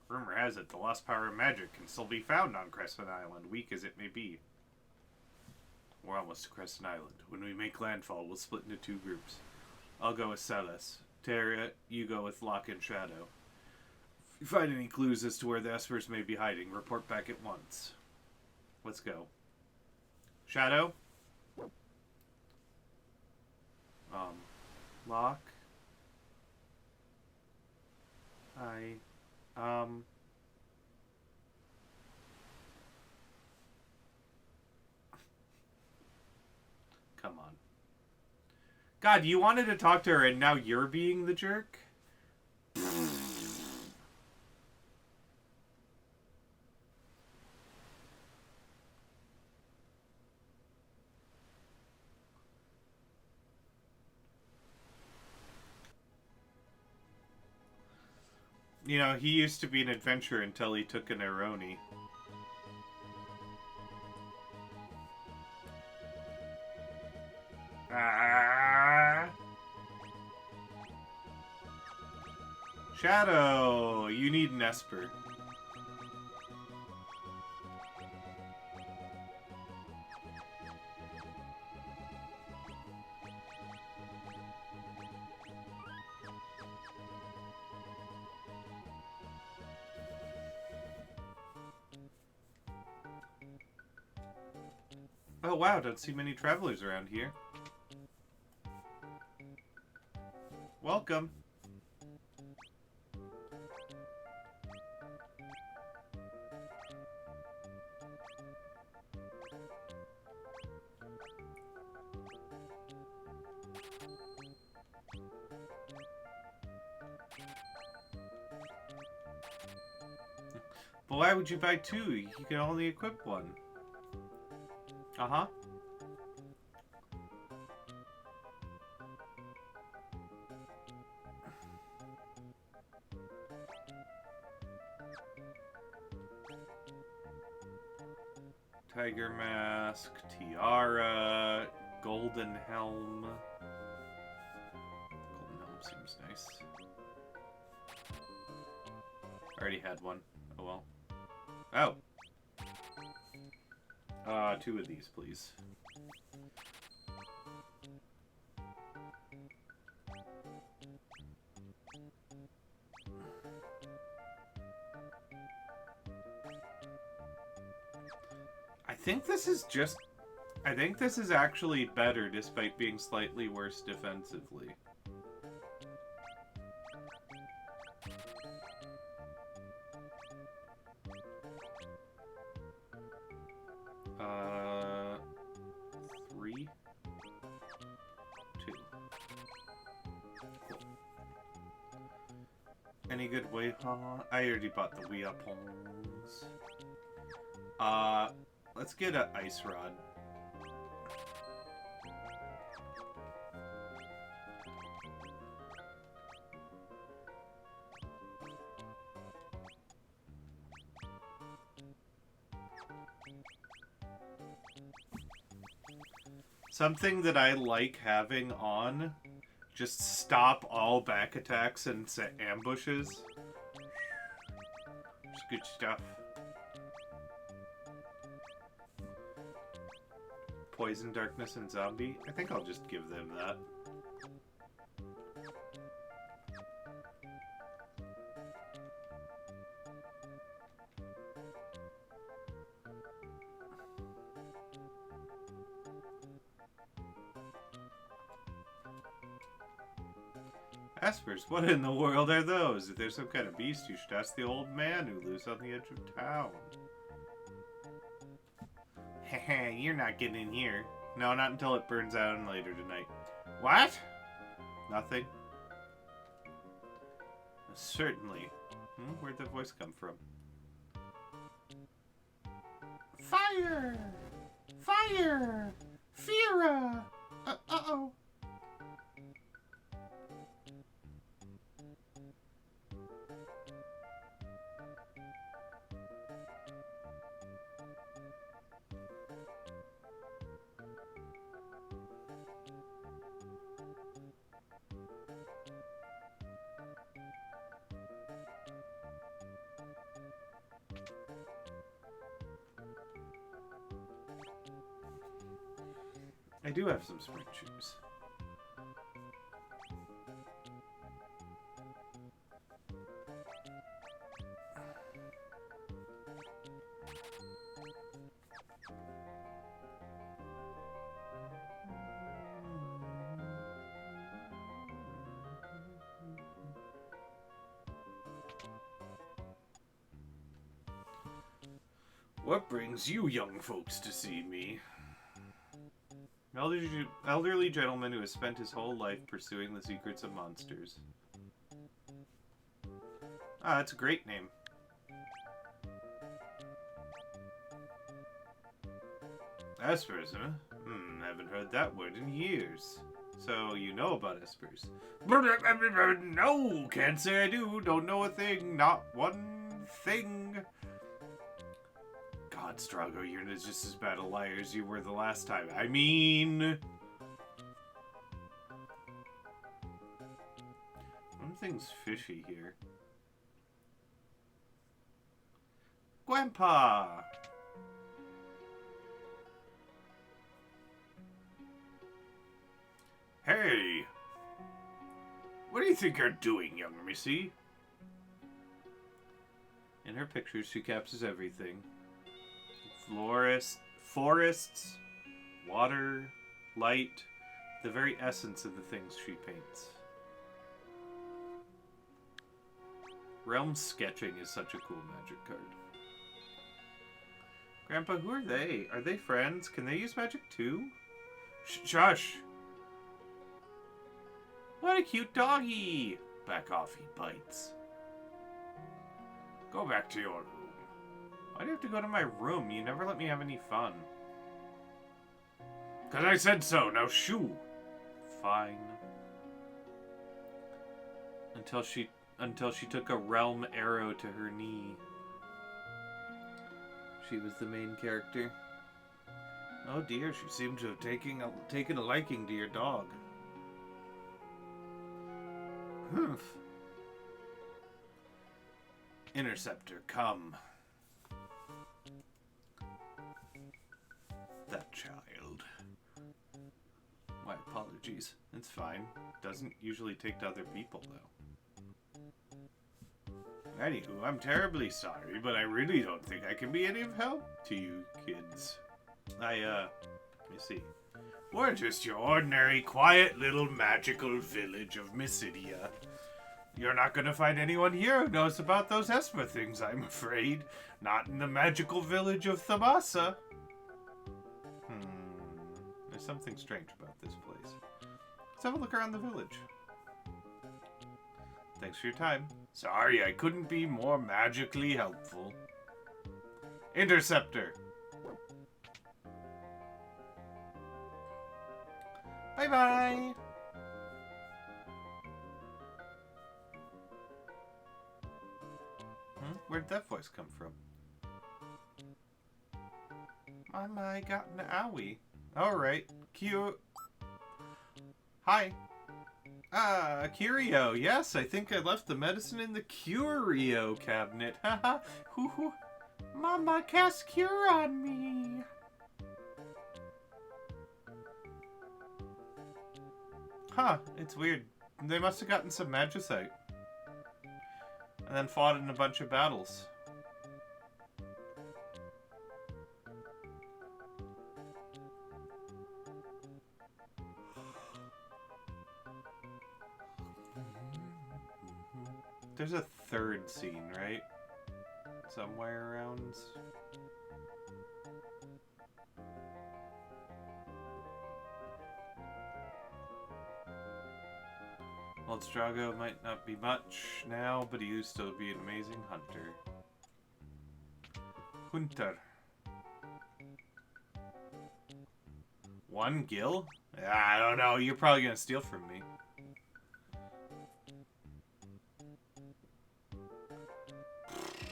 Rumor has it the lost power of magic can still be found on Crescent Island, weak as it may be. We're almost to Crescent Island. When we make landfall, we'll split into 2 groups. I'll go with Celes. Tara, you go with Locke and Shadow. If you find any clues as to where the Espers may be hiding, report back at once. Let's go. Shadow? Locke? Come on. God, you wanted to talk to her and now you're being the jerk? You know, he used to be an adventurer until he took an Aroni. Shadow! You need an Esper. Oh wow, don't see many travelers around here. Welcome. But why would you buy 2? You can only equip 1. Uh-huh. Tiger Mask, Tiara, Golden Helm. Golden Helm seems nice. Already had one. Oh well. Oh! 2 of these, please. I think this is actually better despite being slightly worse defensively. Any good way? I already bought the Weapons. Let's get an Ice Rod. Something that I like having on, just stop all back attacks and set ambushes. Just good stuff. Poison, Darkness, and Zombie. I think I'll just give them that. Espers, what in the world are those? If there's some kind of beast, you should ask the old man who lives on the edge of town. Heh, you're not getting in here. No, not until it burns out and later tonight. What? Nothing. Certainly. Where'd the voice come from? Fire! Fire! Fira! Uh-oh. I do have some spring shoes. What brings you young folks to see me? Elderly gentleman who has spent his whole life pursuing the secrets of monsters. Ah, that's a great name. Espers, huh? Haven't heard that word in years. So, you know about espers. No, can't say I do. Don't know a thing. Not one thing. God, Strago, you're just as bad a liar as you were the last time. I mean... Something's fishy here. Grandpa! Hey! What do you think you're doing, young missy? In her pictures, she captures everything. Forests, water, light, the very essence of the things she paints. Realm sketching is such a cool magic card. Grandpa, who are they? Are they friends? Can they use magic too? Shush! What a cute doggy! Back off, he bites. Go back to your room. Why do you have to go to my room? You never let me have any fun. 'Cause I said so, now shoo! Fine. Until she took a realm arrow to her knee. She was the main character. Oh dear, she seemed to have taken a liking to your dog. Humph. Interceptor, come. That child. My apologies. It's fine. Doesn't usually take to other people, though. Anywho, I'm terribly sorry, but I really don't think I can be any of help to you kids. Let me see. We're just your ordinary, quiet little magical village of Mysidia. You're not gonna find anyone here who knows about those Esper things, I'm afraid. Not in the magical village of Thamasa. There's something strange about this place. Let's have a look around the village. Thanks for your time. Sorry, I couldn't be more magically helpful. Interceptor. Bye-bye. Where'd that voice come from? I got an owie. Alright, cute. Hi. Ah, Curio. Yes, I think I left the medicine in the Curio cabinet. Haha. Hoo-hoo. Mama cast cure on me. Huh, it's weird. They must have gotten some magicite. And then fought in a bunch of battles. There's a third scene, right? Somewhere around. Well, Strago might not be much now, but he used to be an amazing hunter. Hunter. One gil? I don't know. You're probably gonna steal from me.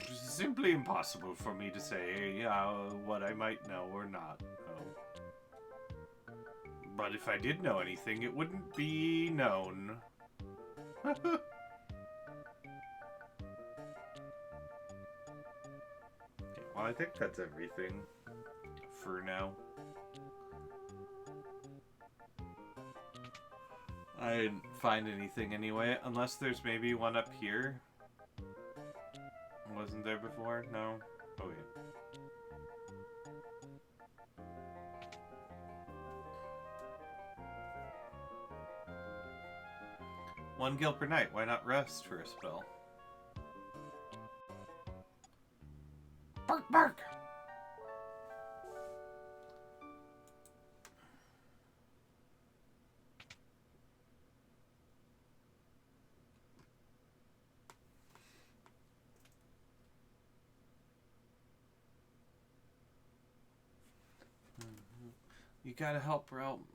It's simply impossible for me to say what I might know or not know. But if I did know anything, it wouldn't be known. Okay, well, I think that's everything for now. I didn't find anything anyway, unless there's maybe one up here. Wasn't there before? No? Oh, wait. One gil per night. Why not rest for a spell? Bark, bark! You gotta help Realm.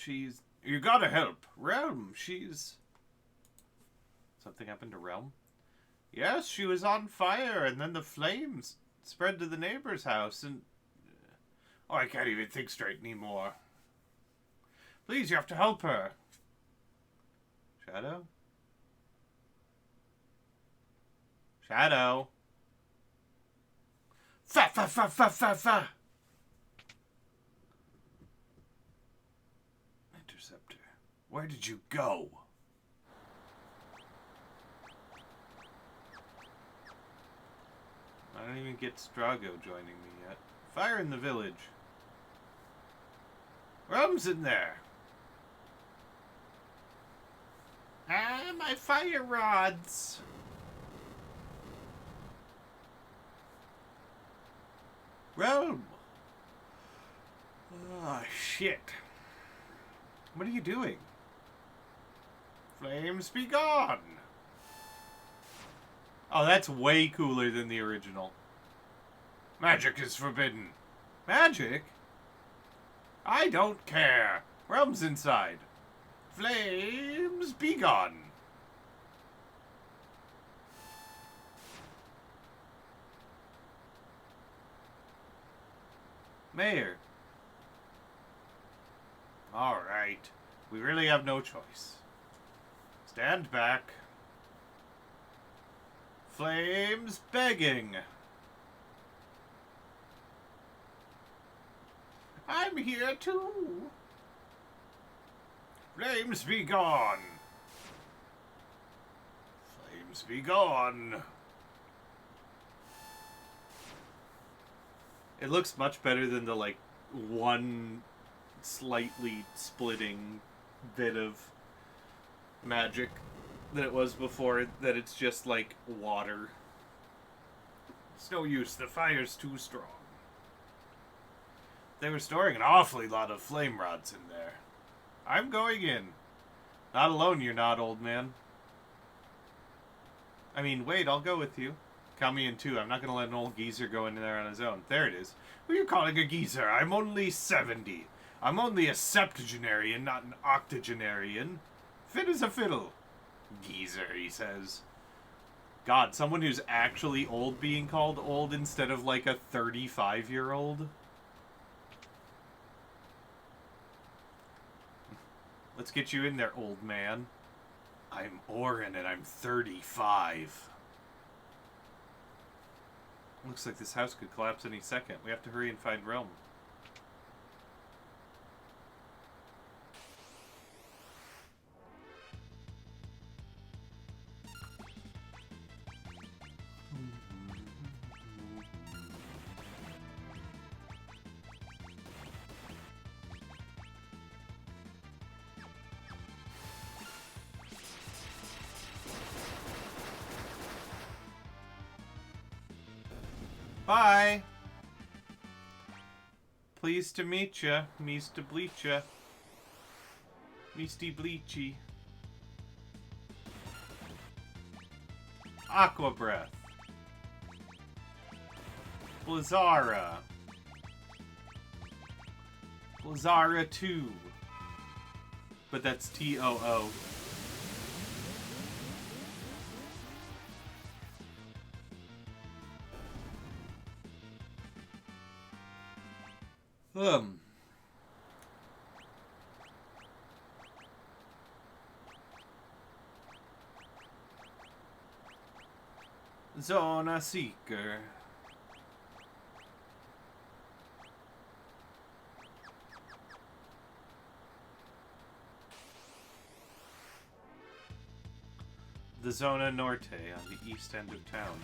You gotta help Realm. Something happened to Realm? Yes, she was on fire, and then the flames spread to the neighbor's house, and... Oh, I can't even think straight anymore. Please, you have to help her. Shadow? Shadow? Fa fa fa fa fa fa! Interceptor. Where did you go? I don't even get Strago joining me yet. Fire in the village. Rum's in there. Ah, my fire rods. Realm. Oh, shit. What are you doing? Flames be gone. Oh, that's way cooler than the original. Magic is forbidden. Magic? I don't care. Realm's inside. Flames be gone. Mayor. Alright. We really have no choice. Stand back. Flames begging. I'm here too. Flames be gone. Flames be gone. It looks much better than the, like, one slightly splitting bit of magic that it was before, that it's just, like, water. It's no use, the fire's too strong. They were storing an awfully lot of flame rods in there. I'm going in. Not alone, you're not, old man. I mean, wait, I'll go with you. Count me in too. I'm not going to let an old geezer go in there on his own. There it is. Who are you calling a geezer? I'm only 70. I'm only a septuagenarian, not an octogenarian. Fit as a fiddle. Geezer, he says. God, someone who's actually old being called old instead of like a 35-year-old. Let's get you in there, old man. I'm Orin and I'm 35. Looks like this house could collapse any second. We have to hurry and find Realm. Bye! Pleased to meet ya, Meester Bleacha. Meesty Bleachy. Aqua Breath. Blizzara. Blizzara 2. But that's T-O-O. Zona Seeker. the Zona Norte on the east end of town.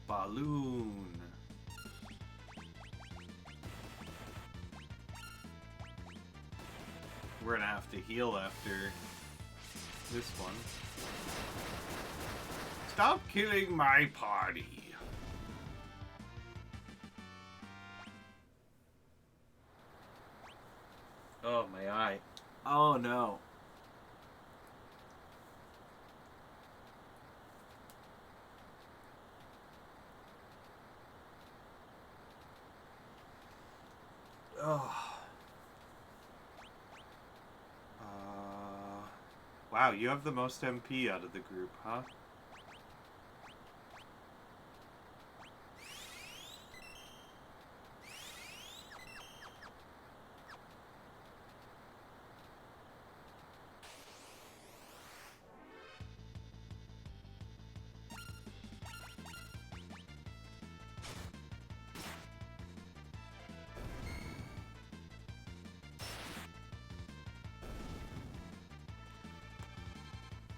Balloon. We're gonna have to heal after this one. Stop killing my party. Oh, my eye. Oh, no. Oh. Wow, you have the most MP out of the group, huh?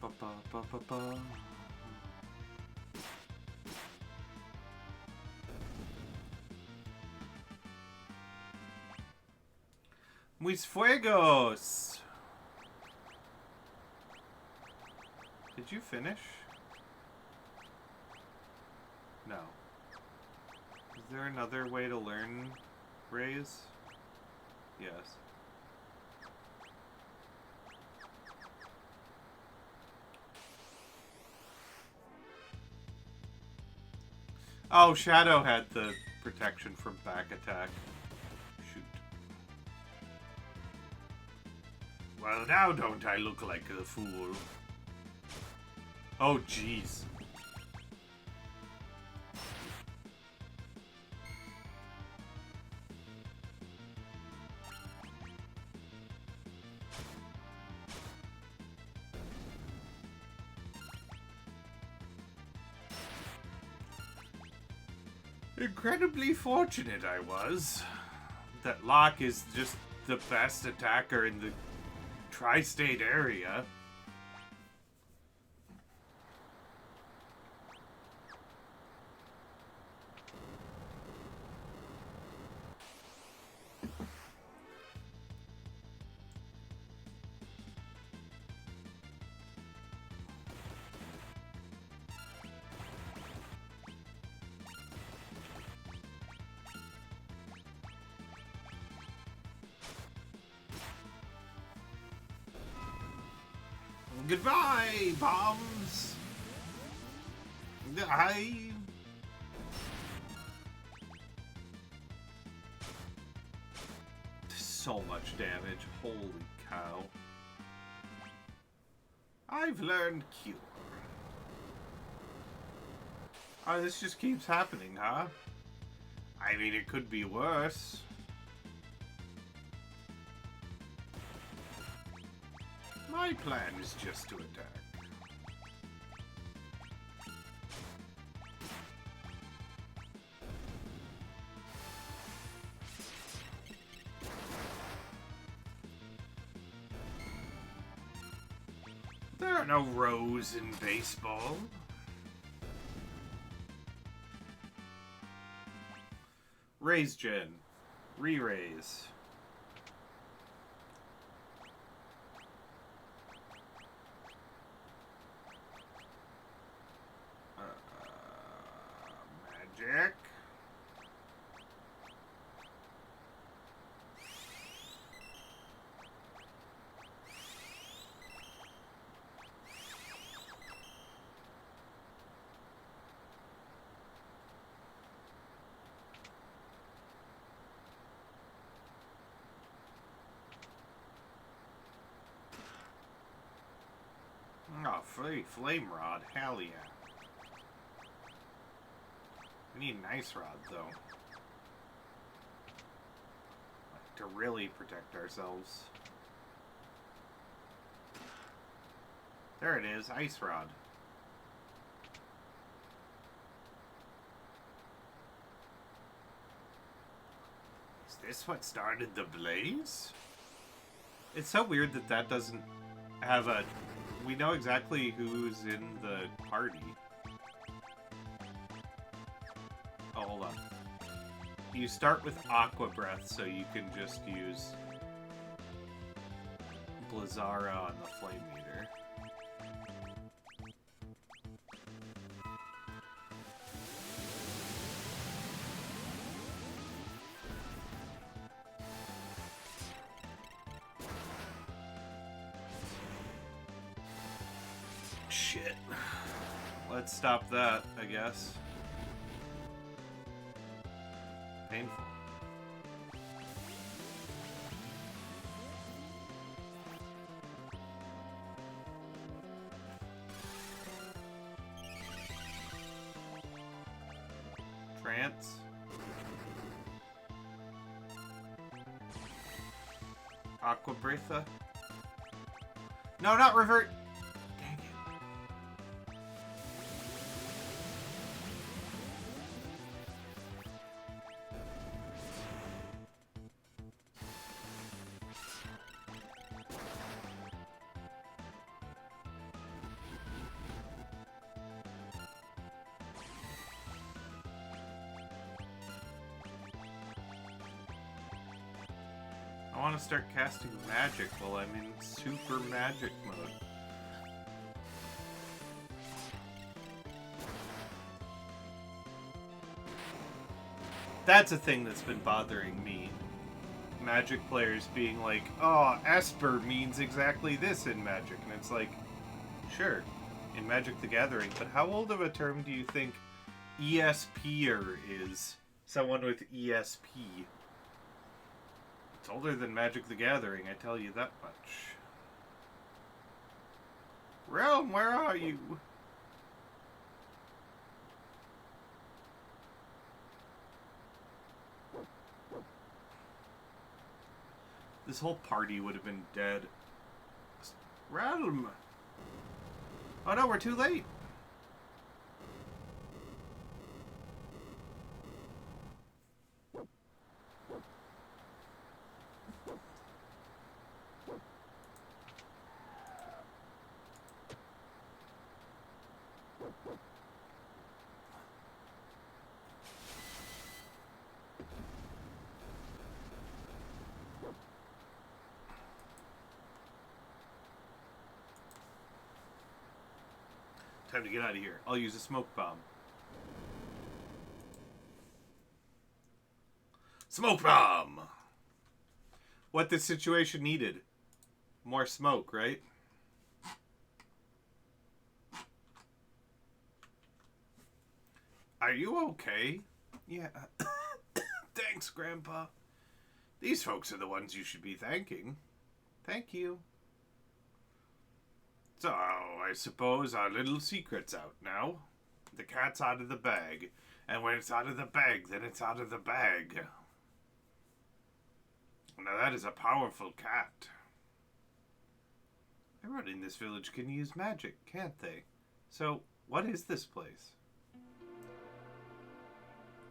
Ba-ba-ba-ba-ba. Mis fuegos! Did you finish? No. Is there another way to learn Raise? Yes. Oh, Shadow had the protection from back attack. Shoot. Well, now don't I look like a fool? Oh, jeez. Incredibly fortunate I was. That Locke is just the best attacker in the tri-state area. Goodbye, bombs! I... So much damage, holy cow. I've learned Cure. Oh, this just keeps happening, huh? I mean, it could be worse. My plan is just to attack. There are no rows in baseball. Raise gen. Re-raise. Magic. Oh, free flame rod, hell yeah. need an ice rod, though. Like, to really protect ourselves. There it is, ice rod. Is this what started the blaze? It's so weird that that doesn't have a... We know exactly who's in the party. Oh, hold on. You start with Aqua Breath, so you can just use Blizzara on the Flame Meter. Shit. Let's stop that, I guess. Painful. Trance. Aqua Breatha. No, not revert. Dang it. I want to start casting magic while I'm in super magic mode. That's a thing that's been bothering me. Magic players being like, oh, Esper means exactly this in Magic. And it's like, sure, in Magic the Gathering, but how old of a term do you think ESPer is? Someone with ESP. It's older than Magic the Gathering, I tell you that much. Realm, where are you? This whole party would have been dead. Realm! Oh no, we're too late! Time to get out of here. I'll use a smoke bomb. Smoke bomb! What this situation needed. More smoke, right? Are you okay? Yeah. Thanks, Grandpa. These folks are the ones you should be thanking. Thank you. So, I suppose our little secret's out now. The cat's out of the bag. And when it's out of the bag, then it's out of the bag. Now that is a powerful cat. Everyone in this village can use magic, can't they? So, what is this place?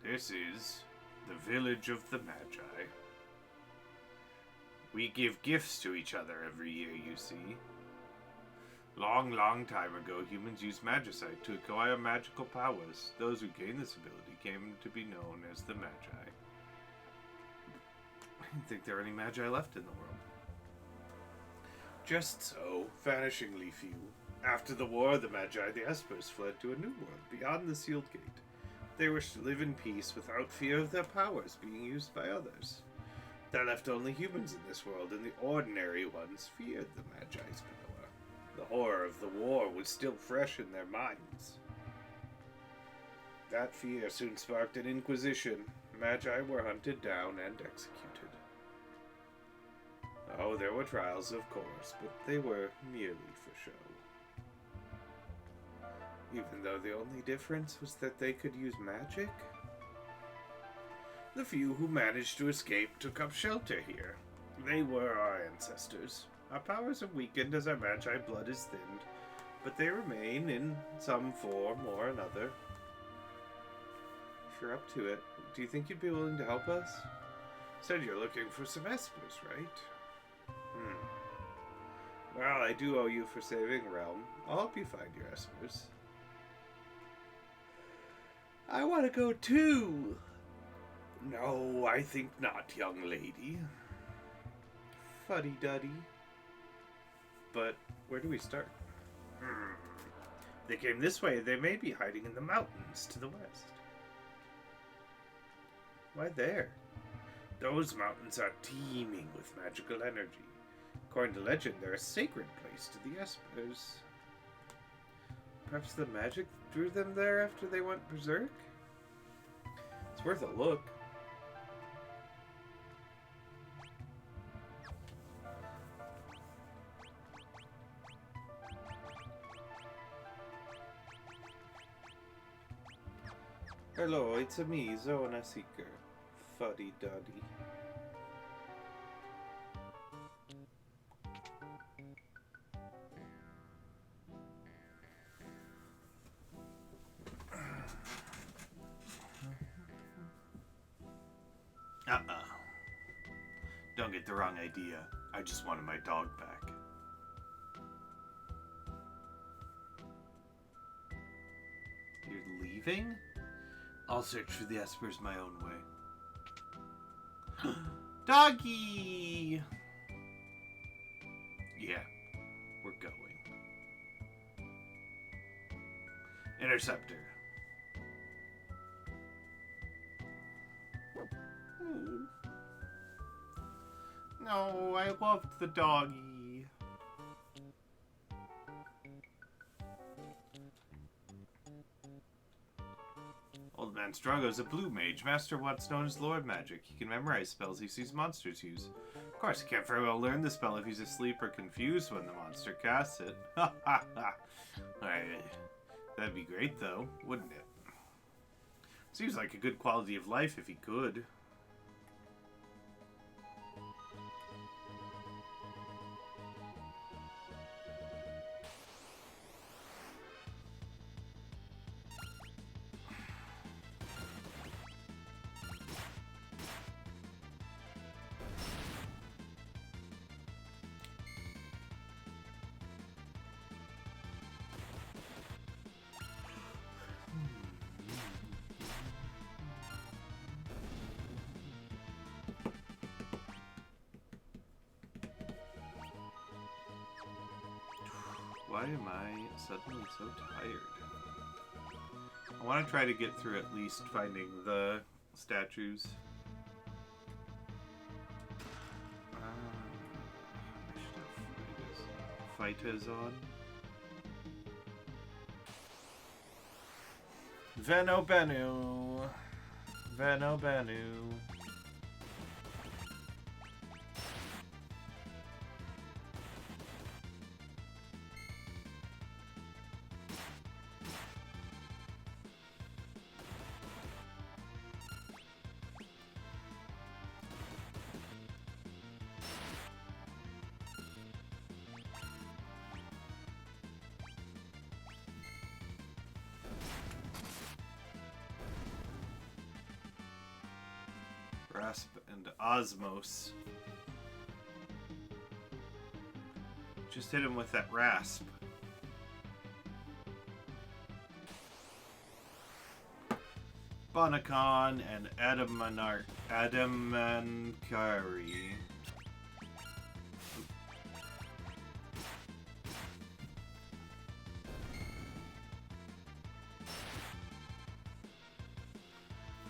This is the village of the Magi. We give gifts to each other every year, you see. Long, long time ago, humans used magicite to acquire magical powers. Those who gained this ability came to be known as the Magi. I didn't think there were any Magi left in the world. Just so, vanishingly few. After the war of the Magi, the Espers fled to a new world beyond the sealed gate. They wished to live in peace without fear of their powers being used by others. That left only humans in this world, and the ordinary ones feared the Magi's power. The horror of the war was still fresh in their minds. That fear soon sparked an inquisition. Magi were hunted down and executed. Oh, there were trials, of course, but they were merely for show. Even though the only difference was that they could use magic? The few who managed to escape took up shelter here. They were our ancestors. Our powers have weakened as our Magi blood is thinned, but they remain in some form or another. If you're up to it, do you think you'd be willing to help us? Said you're looking for some espers, right? Well, I do owe you for saving Realm. I'll help you find your espers. I want to go too! No, I think not, young lady. Fuddy-duddy. But where do we start? They came this way. They may be hiding in the mountains to the west. Why there? Those mountains are teeming with magical energy. According to legend, they're a sacred place to the espers. Perhaps the magic drew them there after they went berserk? It's worth a look. Hello, it's a me, Zona Seeker. Fuddy-duddy. Don't get the wrong idea. I just wanted my dog back. You're leaving? I'll search for the espers my own way. Doggy! Yeah, we're going. Interceptor. Ooh. No, I loved the doggy. Old Man Strongo's a blue mage, master of what's known as Lord Magic. He can memorize spells he sees monsters use. Of course, he can't very well learn the spell if he's asleep or confused when the monster casts it. Ha ha ha! That'd be great, though, wouldn't it? Seems like a good quality of life if he could. Why am I suddenly so tired? I want to try to get through at least finding the statues. I should have Fighters on. Veno Benu. Veno Benu. Rasp and Osmos. Just hit him with that Rasp. Bonacon and Adamankari.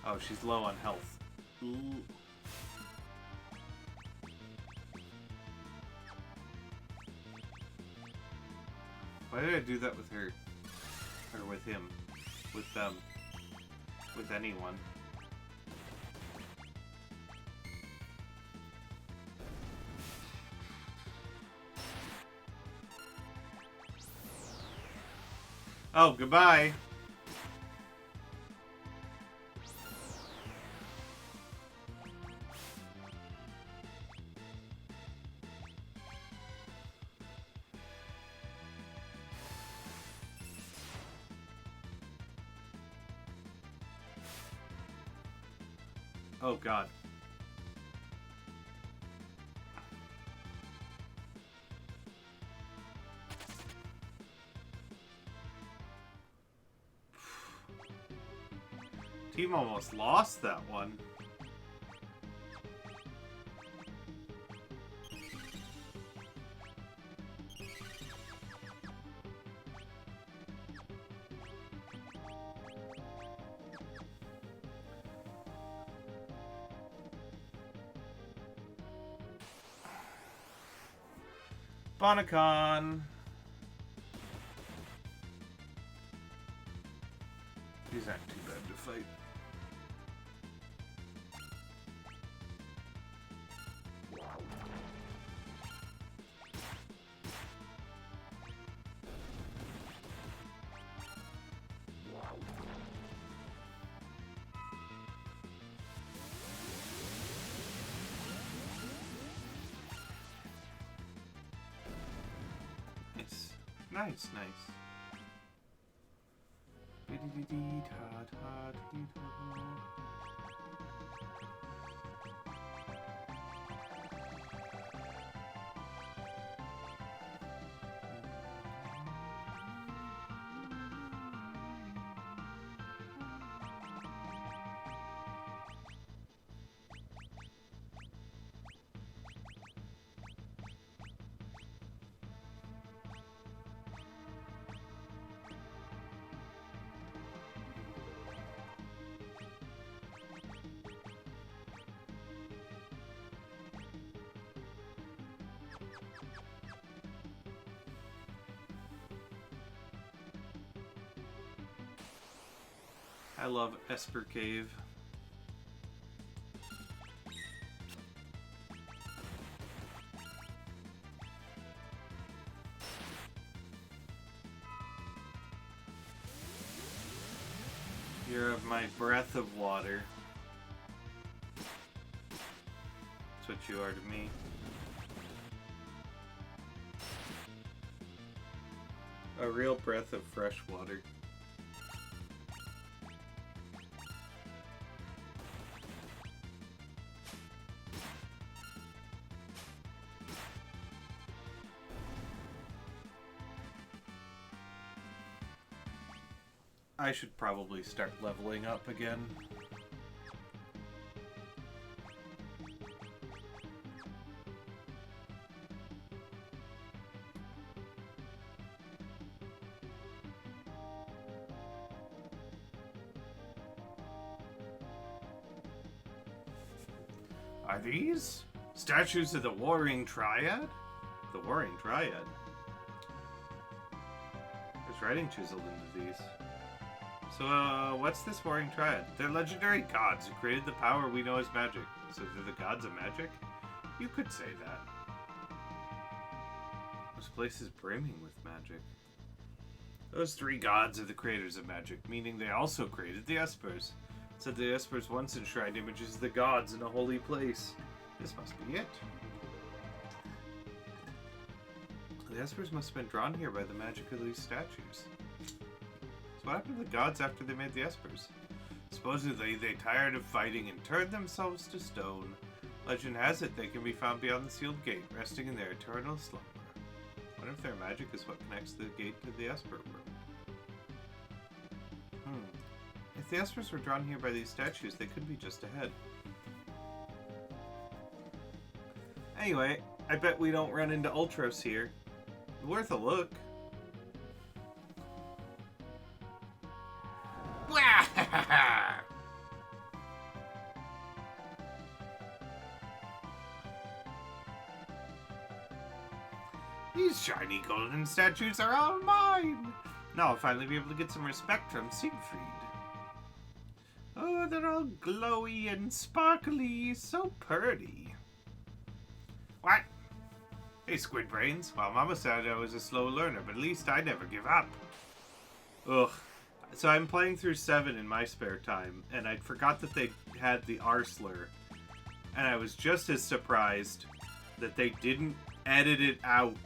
Oh, she's low on health. Ooh. Why did I do that with her? Or with him? With them? With anyone? Oh, goodbye! Oh god. Team almost lost that one. Bonacon. These aren't too bad to fight. Nice, nice. I love Esper Cave. You're of my breath of water. That's what you are to me. A real breath of fresh water. I should probably start leveling up again. Are these statues of the Warring Triad? The Warring Triad? There's writing chiseled into these. So, what's this Warring Triad? They're legendary gods who created the power we know as magic. So they're the gods of magic? You could say that. This place is brimming with magic. Those three gods are the creators of magic, meaning they also created the Espers. Said the Espers once enshrined images of the gods in a holy place. This must be it. The Espers must have been drawn here by the magic of these statues. So what happened to the gods after they made the Espers? Supposedly, they tired of fighting and turned themselves to stone. Legend has it they can be found beyond the sealed gate, resting in their eternal slumber. I wonder if their magic is what connects the gate to the Esper world. If the Espers were drawn here by these statues, they could be just ahead. Anyway, I bet we don't run into Ultros here. Worth a look. These shiny golden statues are all mine! Now I'll finally be able to get some respect from Siegfried. Oh, they're all glowy and sparkly, so pretty. What? Hey, Squid Brains. Well, Mama said I was a slow learner, but at least I never give up. Ugh. So I'm playing through 7 in my spare time, and I forgot that they had the R-slur. And I was just as surprised that they didn't edit it out.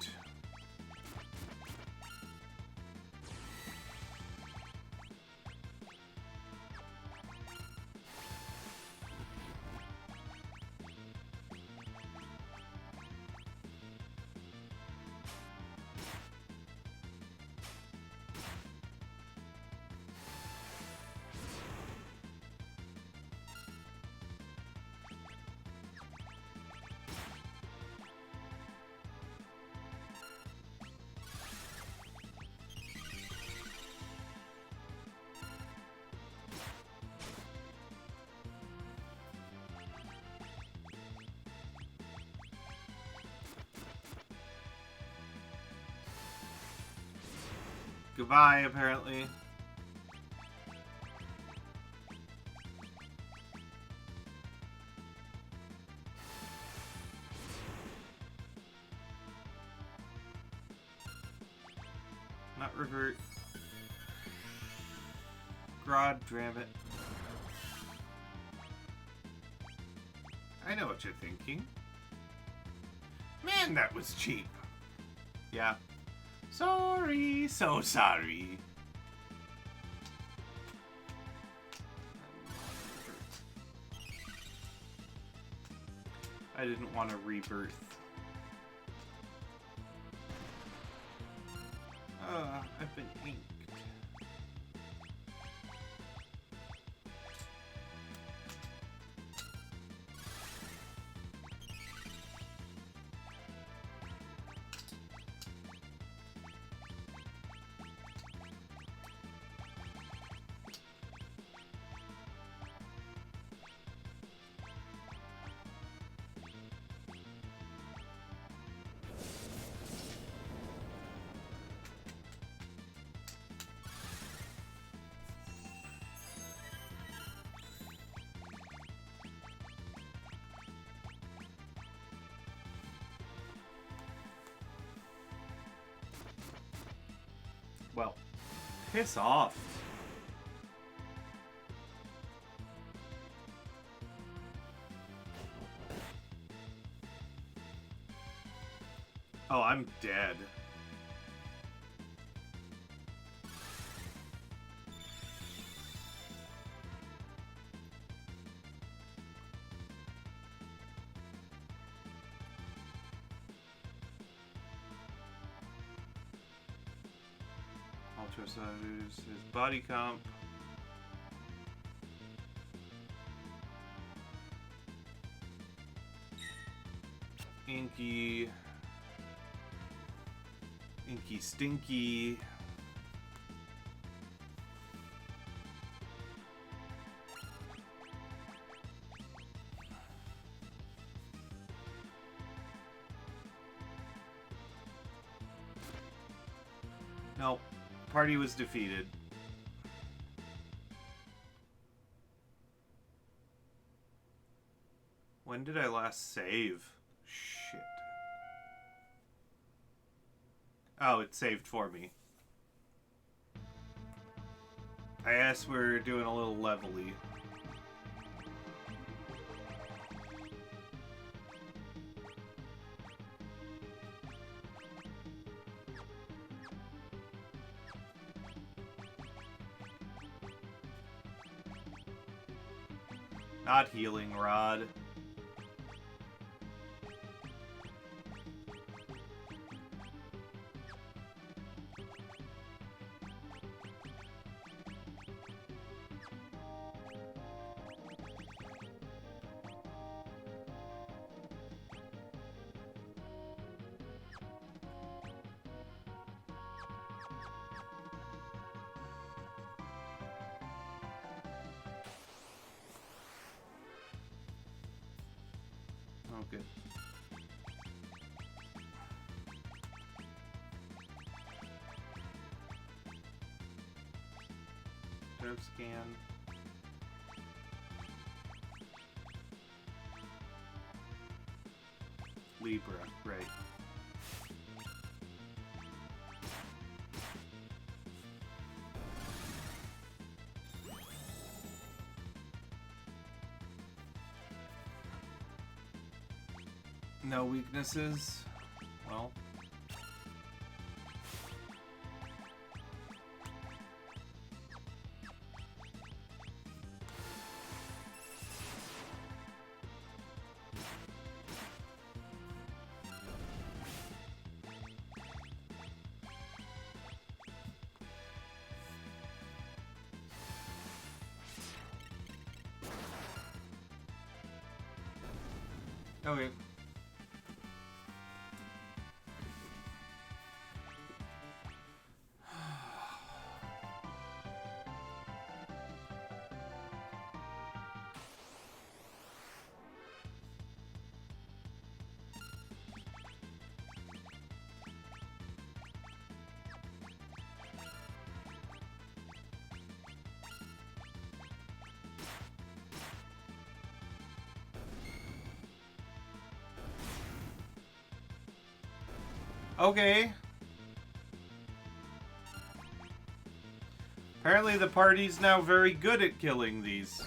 Goodbye, apparently. Not revert. God damn it. I know what you're thinking. Man, that was cheap. Yeah. Sorry, so sorry. I didn't want to rebirth. I've been inked. Well, piss off. Oh, I'm dead. Ultrasounds, his body comp. Inky. Inky Stinky. Nope. Party was defeated. When did I last save? Shit. Oh, it saved for me. I guess we're doing a little levelly. Not healing rod. Oh, good. Nerve scan. Libra, right. No weaknesses? Well. Okay. Okay. Apparently the party's now very good at killing these.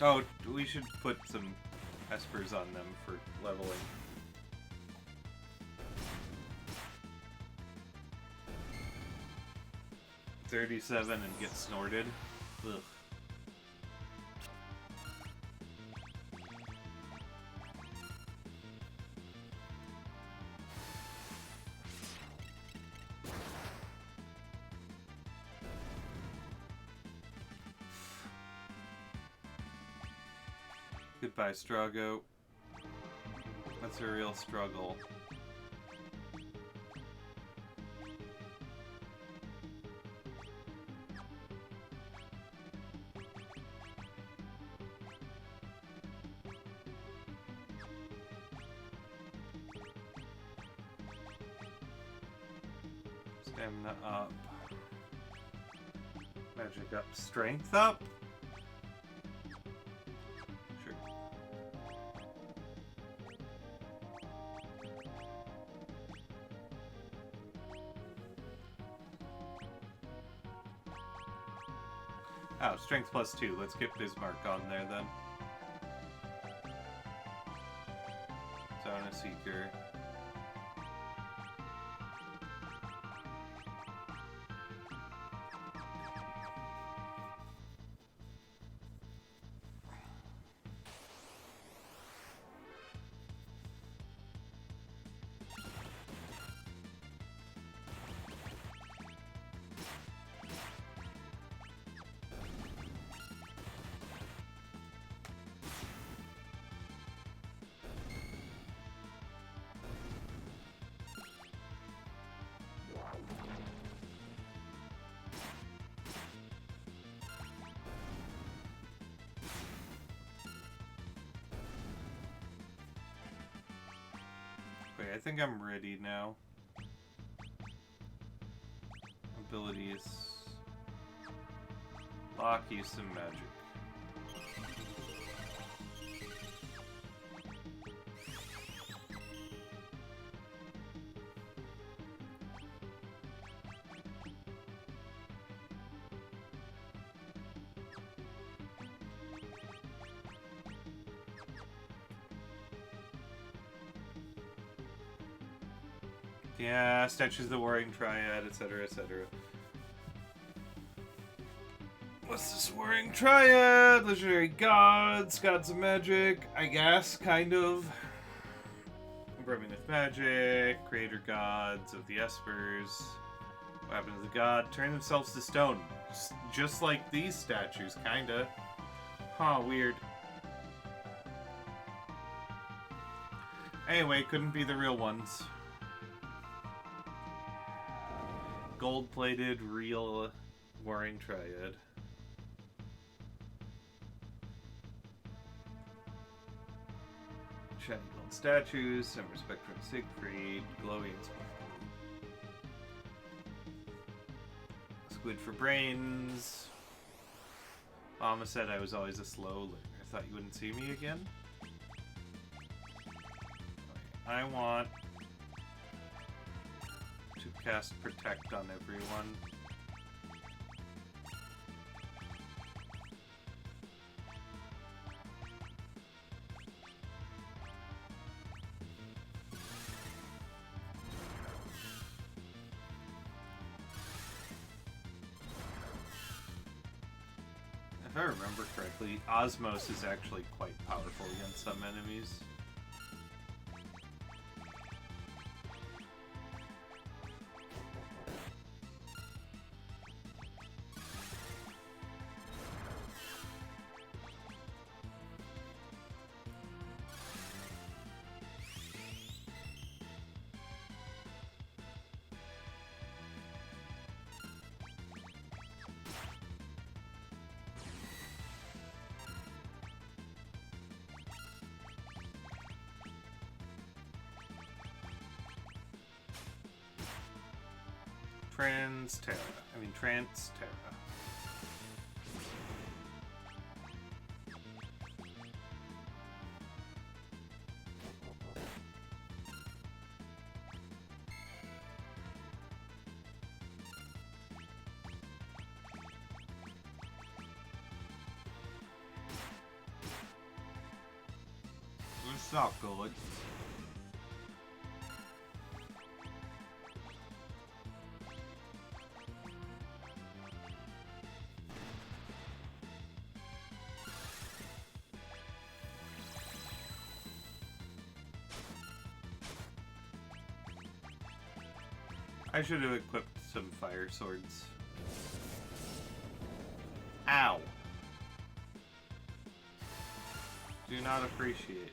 Oh, we should put some espers on them for leveling. $37 and get snorted. Ugh. Goodbye, Strago. That's a real struggle. Stamina up. Magic up. Strength up? Sure. Oh, strength +2. Let's get Bismarck on there then. Zona Seeker. Okay, I think I'm ready now. Abilities. Lock, use some magic. Yeah, statues of the Warring Triad, etc., etc. What's this Warring Triad? Legendary gods, gods of magic, I guess, kind of. Brimming with magic, creator gods of the Espers. What happened to the god? Turn themselves to stone. Just like these statues, kinda. Huh, weird. Anyway, couldn't be the real ones. Gold-plated, real Warring Triad. Shiny gold statues, Summer Spectrum Siegfried, glowing sparkle. Squid for brains. Mama said I was always a slow learner. Thought you wouldn't see me again? I want to cast Protect on everyone. If I remember correctly, Osmos is actually quite powerful against some enemies. Transterra. It's not good. I should have equipped some fire swords. Ow. Do not appreciate.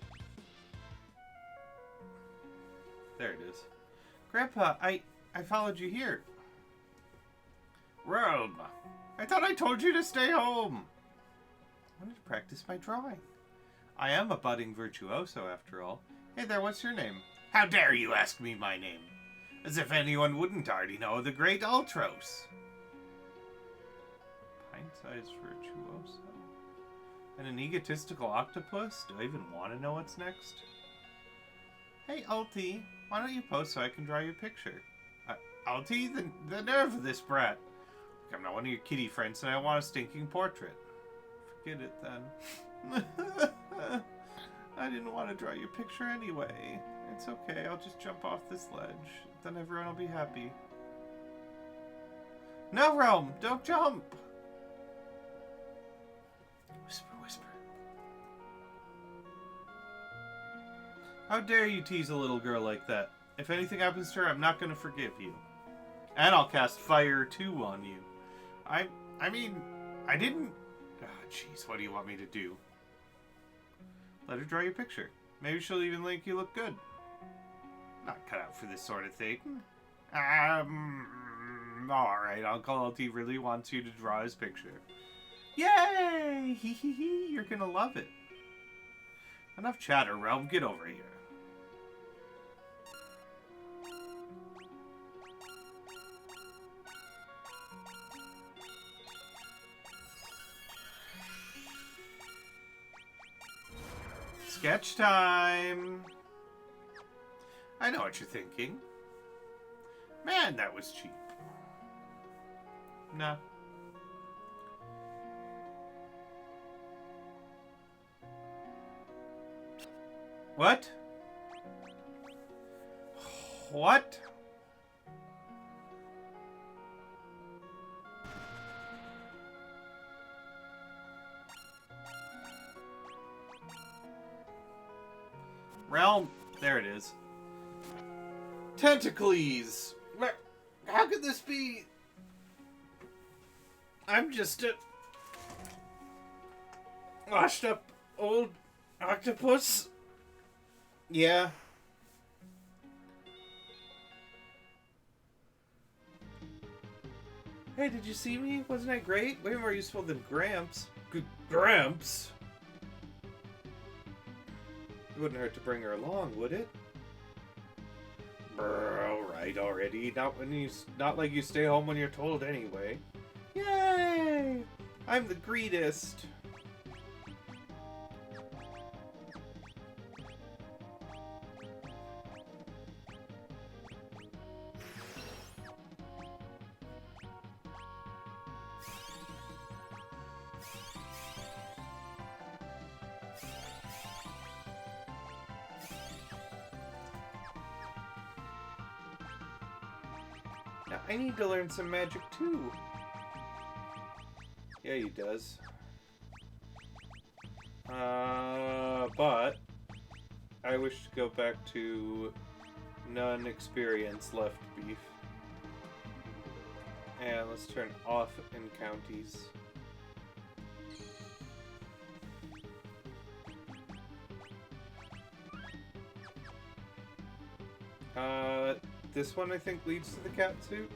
There it is. Grandpa, I followed you here. Rome! I thought I told you to stay home! I wanted to practice my drawing. I am a budding virtuoso, after all. Hey there, what's your name? How dare you ask me my name? As if anyone wouldn't already know the great Ultros. Pint-sized virtuoso? And an egotistical octopus? Do I even want to know what's next? Hey, Ulti, why don't you pose so I can draw your picture? Ulti, the nerve of this brat. I'm not one of your kitty friends and I want a stinking portrait. Forget it then. I didn't want to draw your picture anyway. It's okay, I'll just jump off this ledge. Then everyone will be happy. No, Realm! Don't jump! Whisper, whisper. How dare you tease a little girl like that? If anything happens to her, I'm not going to forgive you. And I'll cast Fire 2 on you. I mean, I didn't... Jeez, what do you want me to do? Let her draw your picture. Maybe she'll even think you look good. Not cut out for this sort of thing. Alright, Uncle Ulti really wants you to draw his picture. Yay! Hee hee hee, you're gonna love it. Enough chatter, Realm, get over here. Sketch time! I know what you're thinking. Man, that was cheap. Nah. What? What? Realm. There it is. Tentacles! How could this be? I'm just a washed up old octopus. Yeah. Hey, did you see me? Wasn't I great? Way more useful than Gramps. Gramps? It wouldn't hurt to bring her along, would it? Alright already. Not like you stay home when you're told anyway. Yay! I'm the greatest. Now, I need to learn some magic too. Yeah, he does. But I wish to go back to none experience left beef. And let's turn off in counties. This one I think leads to the cat suit.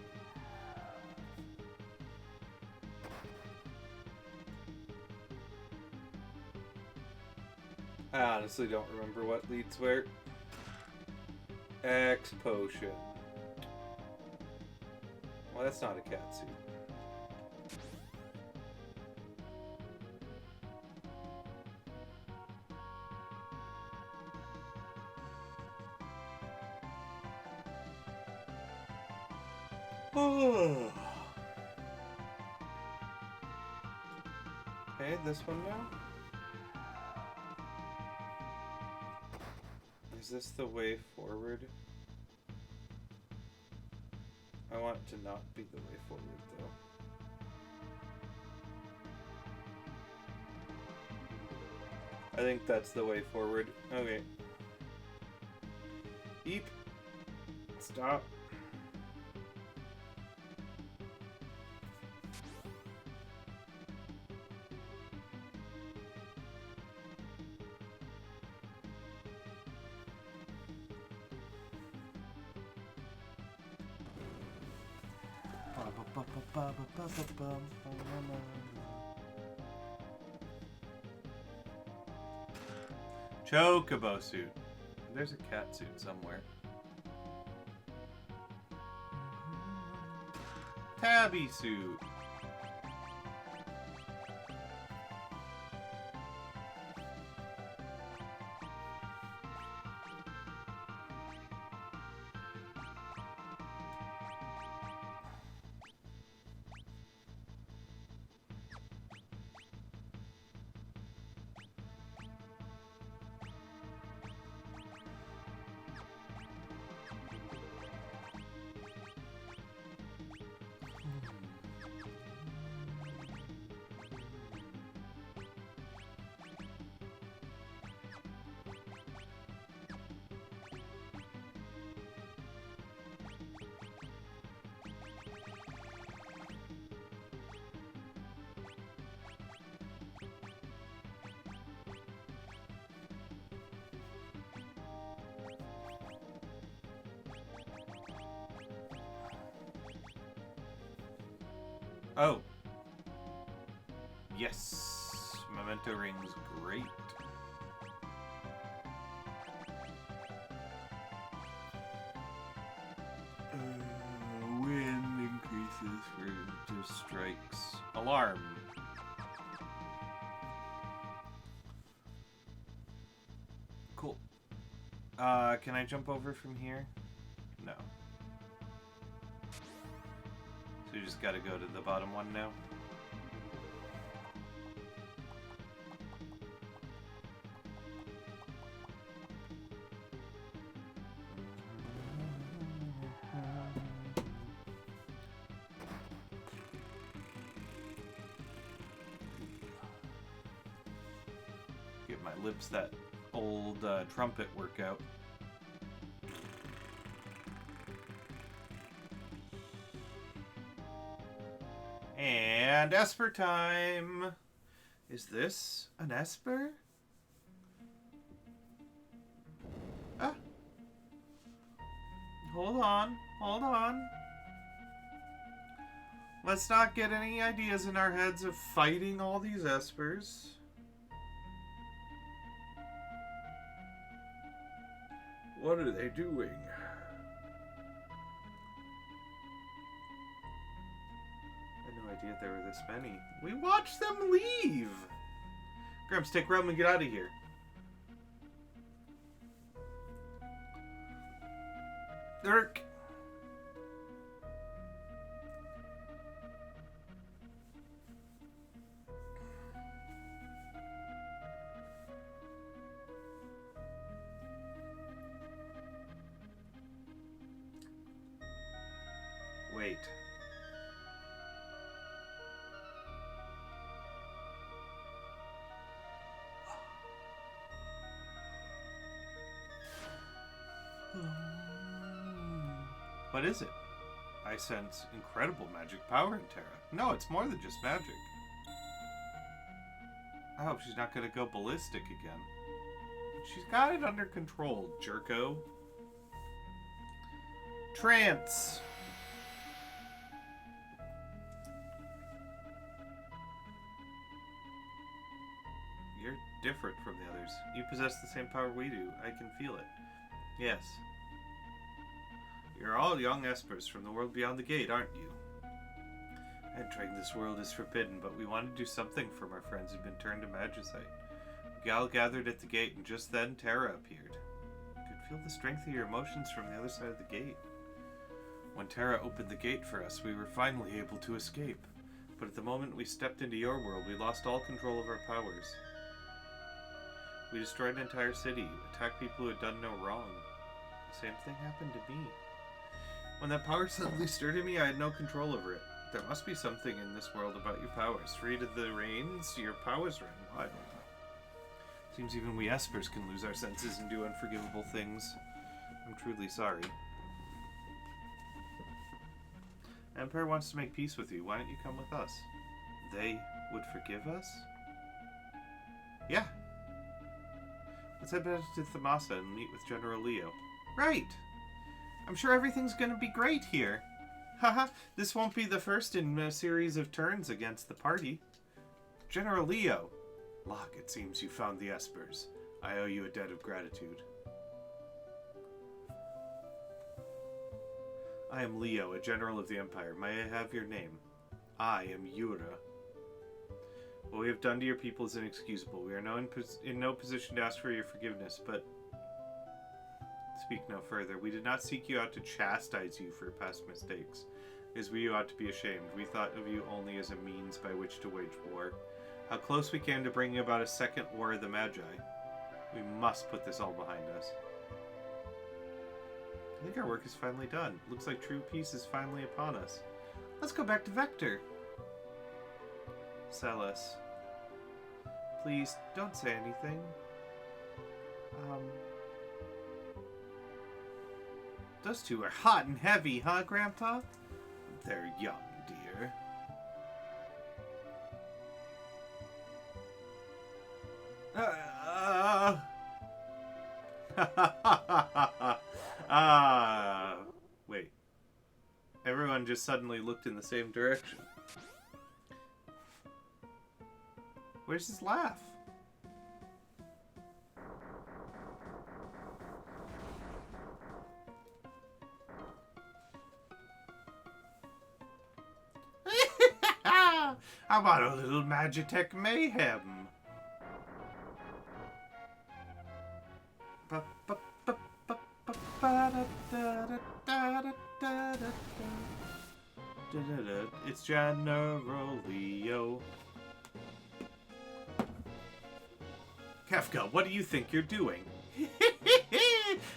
I honestly don't remember what leads where. X potion. Well, that's not a cat suit. Oh. Okay, this one now? Is this the way forward? I want it to not be the way forward, though. I think that's the way forward. Okay. Eep. Stop. Chocobo suit. There's a cat suit somewhere. Tabby suit. Oh. Yes. Memento ring's great. Wind increases for two strikes. Alarm. Cool. Can I jump over from here? No. So you just gotta go to the bottom one now? Get my lips that old trumpet workout. And Esper time! Is this an Esper? Ah! Hold on, hold on. Let's not get any ideas in our heads of fighting all these Espers. What are they doing? Idea there were this many. We watched them leave! Gramps, take Realm and get out of here. Dirk! Wait. What is it? I sense incredible magic power in Terra. No, it's more than just magic. I hope she's not going to go ballistic again. She's got it under control, jerko. Trance! You're different from the others. You possess the same power we do. I can feel it. Yes. You're all young Espers from the world beyond the gate, aren't you? Entering this world is forbidden, but we want to do something from our friends who've been turned to Magicite. Gal gathered at the gate, and just then Terra appeared. I could feel the strength of your emotions from the other side of the gate. When Terra opened the gate for us, we were finally able to escape. But at the moment we stepped into your world, we lost all control of our powers. We destroyed an entire city, attacked people who had done no wrong. The same thing happened to me. When that power suddenly stirred in me, I had no control over it. There must be something in this world about your powers. Freed of the reins, your powers ran wild. Seems even we Espers can lose our senses and do unforgivable things. I'm truly sorry. Empire wants to make peace with you. Why don't you come with us? They would forgive us? Yeah. Let's head back to Thamasa and meet with General Leo. Right! I'm sure everything's gonna be great here. Haha, this won't be the first in a series of turns against the party. General Leo! Locke, it seems you found the Espers. I owe you a debt of gratitude. I am Leo, a general of the Empire. May I have your name? I am Yura. What we have done to your people is inexcusable. We are in no position to ask for your forgiveness, but speak no further. We did not seek you out to chastise you for past mistakes. It is we who ought to be ashamed. We thought of you only as a means by which to wage war. How close we came to bringing about a second war of the Magi. We must put this all behind us. I think our work is finally done. Looks like true peace is finally upon us. Let's go back to Vector. Celes. Please, don't say anything. Those two are hot and heavy, huh, Grandpa? They're young, dear. Wait. Everyone just suddenly looked in the same direction. Where's his laugh? How about a little Magitech mayhem? It's General Leo. Kefka, what do you think you're doing?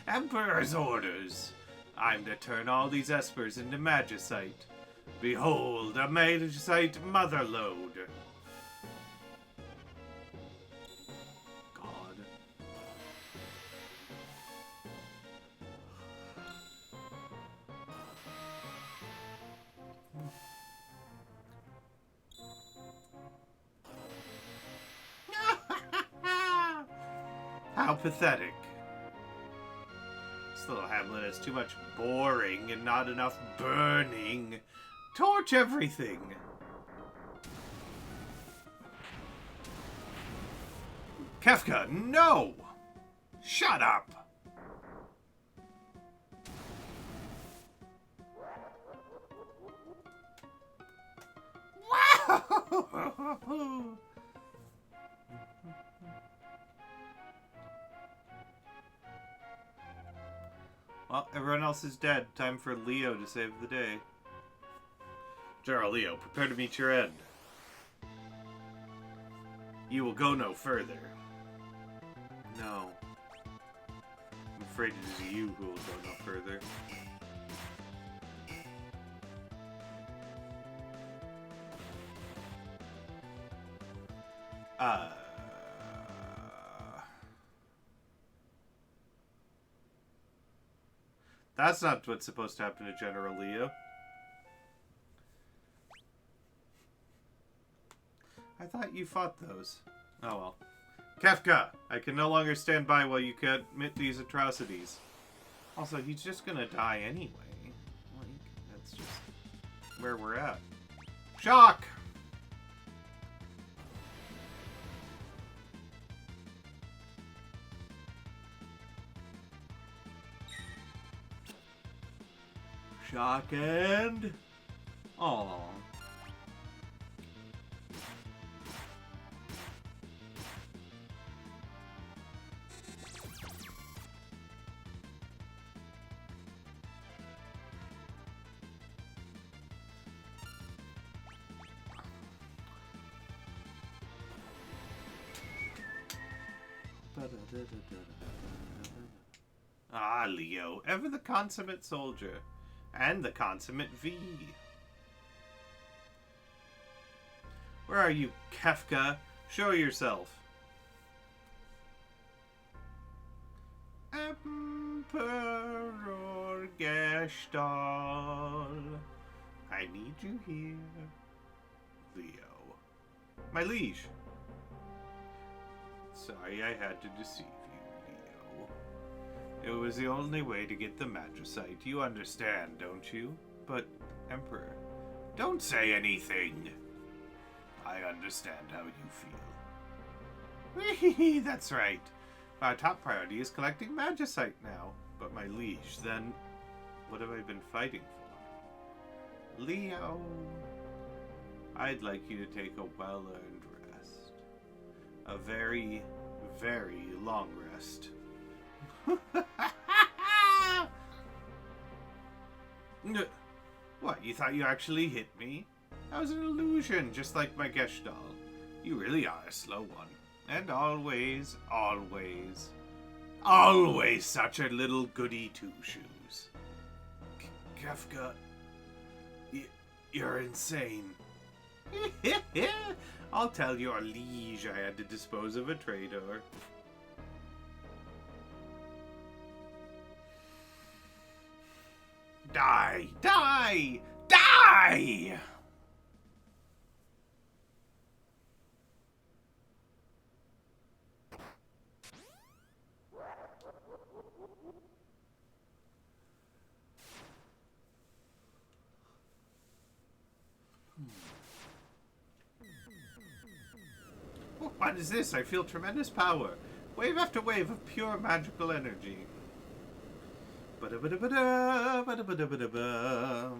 Emperor's orders. I'm to turn all these Espers into Magicite. Behold, a Magicite motherlode. God. How pathetic. This little hamlet has too much boring and not enough burning. Torch everything. Kefka, no! Shut up! Wow! Well, everyone else is dead. Time for Leo to save the day. General Leo, prepare to meet your end. You will go no further. No. I'm afraid it is you who will go no further. That's not what's supposed to happen to General Leo. I thought you fought those. Oh well. Kefka! I can no longer stand by while you commit these atrocities. Also, he's just gonna die anyway. Like, that's just where we're at. Shock! Shock and... Aww. Ah, Leo, ever the consummate soldier, and the consummate V. Where are you, Kefka? Show yourself. Emperor Gestahl, I need you here. Leo. My liege. Sorry I had to deceive you, Leo. It was the only way to get the Magicite. You understand, don't you? But, Emperor, don't say anything. I understand how you feel. That's right. Our top priority is collecting Magicite now. But my liege, then what have I been fighting for? Leo, I'd like you to take a well-earned rest. A very, very long rest. What, you thought you actually hit me? That was an illusion, just like my Gestahl. You really are a slow one. And always, always, always such a little goody two-shoes. Kefka, you're insane. I'll tell your liege I had to dispose of a traitor. Die! Die! Die! What is this? I feel tremendous power. Wave after wave of pure magical energy. Ba-da-ba-da-ba-da, ba-da-ba-da-ba-da-ba.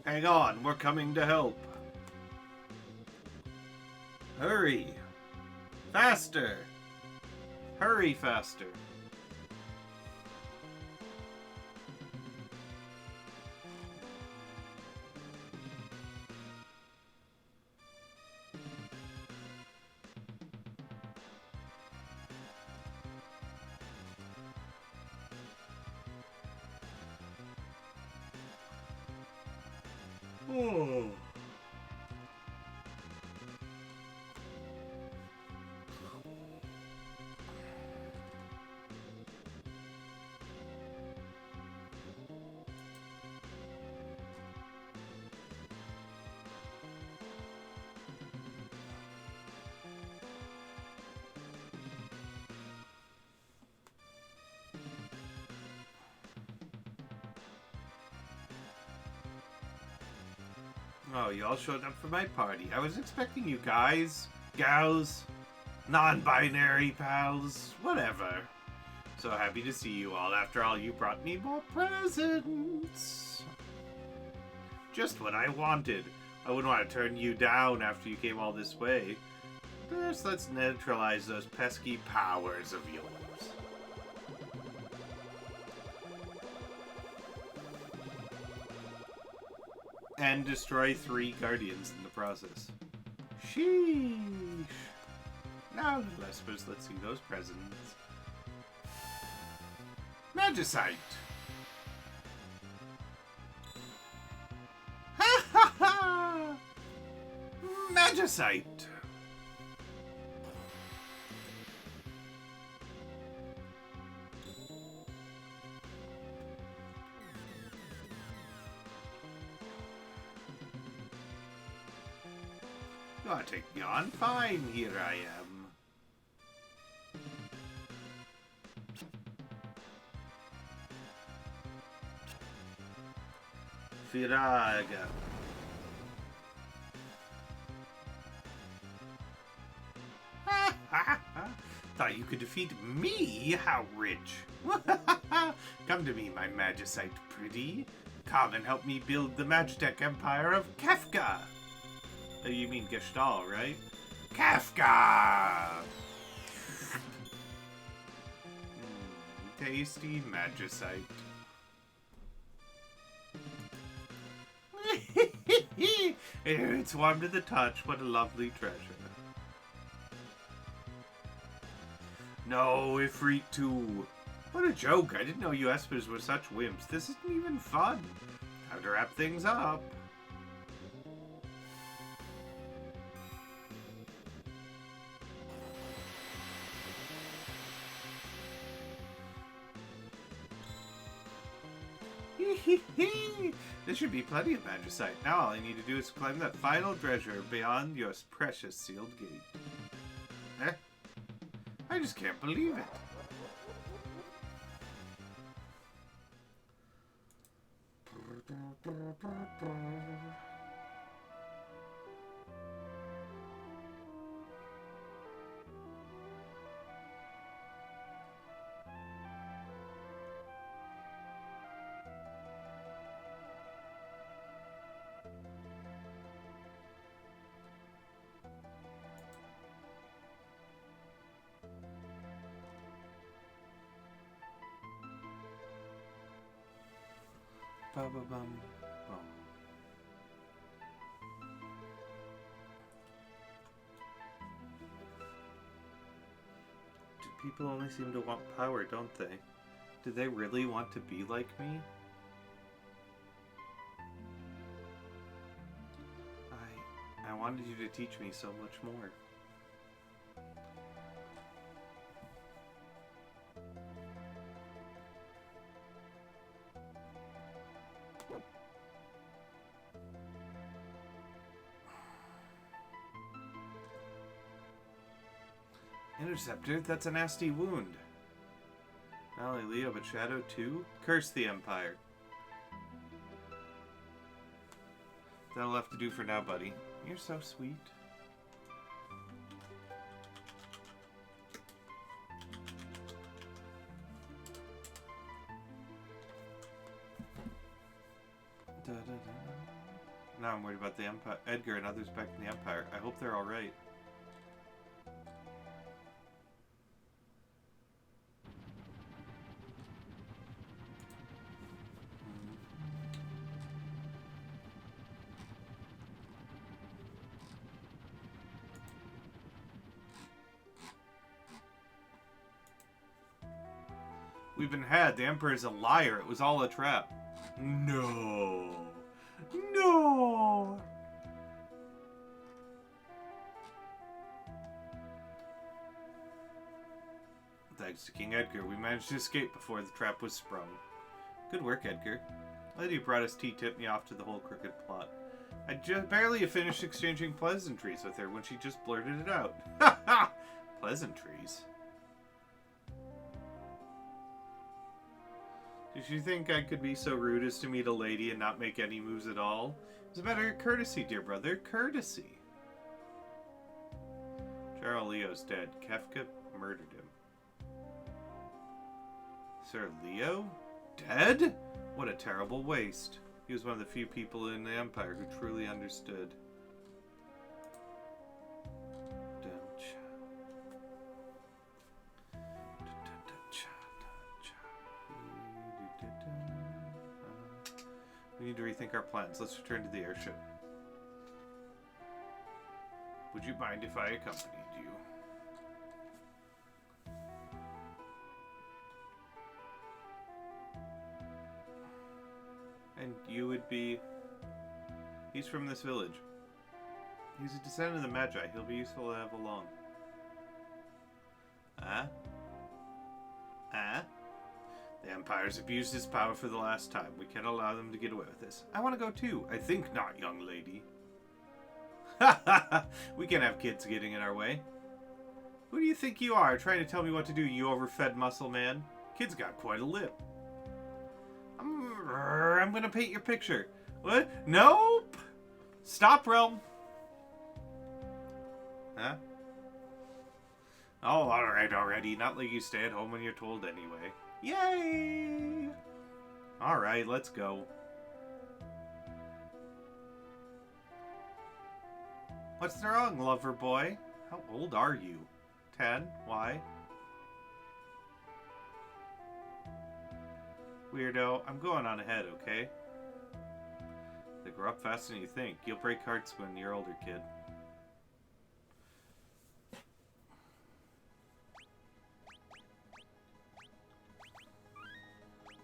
Hang on, we're coming to help. Hurry! Faster! Hurry faster! Oh. Oh, you all showed up for my party. I was expecting you guys, gals, non-binary pals, whatever. So happy to see you all. After all, you brought me more presents. Just what I wanted. I wouldn't want to turn you down after you came all this way. First, let's neutralize those pesky powers of yours. And destroy 3 guardians in the process. Sheesh. Now, Lespers, let's see those presents. Magicite! Ha ha ha! Magicite! You want to take me on? Fine, here I am. Firaga. Thought you could defeat me? How rich. Come to me, my Magicite pretty. Come and help me build the Magitech Empire of Kefka. Oh, you mean Gestalt, right? Kefka! Tasty magicite. It's warm to the touch. What a lovely treasure. No, Ifrit too. What a joke. I didn't know you Espers were such wimps. This isn't even fun. Time to wrap things up. There should be plenty of magicite. Now all I need to do is climb that final treasure beyond your precious sealed gate. Eh? I just can't believe it. Ba-ba-bum. Bum. People only seem to want power, don't they? Do they really want to be like me? I wanted you to teach me so much more. Interceptor, that's a nasty wound. Not only Leo, but Shadow too? Curse the Empire. That'll have to do for now, buddy. You're so sweet. Da, da, da. Now I'm worried about the Empire. Edgar and others back in the Empire. I hope they're alright. We've been had. The Emperor's a liar. It was all a trap. No. No. Thanks to King Edgar, we managed to escape before the trap was sprung. Good work, Edgar. Lady brought us tea, tipped me off to the whole crooked plot. I just barely finished exchanging pleasantries with her when she just blurted it out. Ha ha! Pleasantries? Did you think I could be so rude as to meet a lady and not make any moves at all? It's a matter of courtesy, dear brother. Courtesy. General Leo's dead. Kefka murdered him. Sir Leo? Dead? What a terrible waste. He was one of the few people in the Empire who truly understood. We need to rethink our plans. Let's return to the airship. Would you mind if I accompanied you? And you would be... He's from this village. He's a descendant of the Magi. He'll be useful to have along. The Empire's abused its power for the last time. We can't allow them to get away with this. I want to go too. I think not, young lady. Ha ha ha! We can't have kids getting in our way. Who do you think you are, trying to tell me what to do, you overfed muscle man? Kid's got quite a lip. I'm gonna paint your picture. What? Nope! Stop, Realm! Huh? Oh, alright already. Not like you stay at home when you're told anyway. Yay! Alright, let's go. What's wrong, lover boy? How old are you? 10? Why? Weirdo, I'm going on ahead, okay? They grow up faster than you think. You'll break hearts when you're older, kid.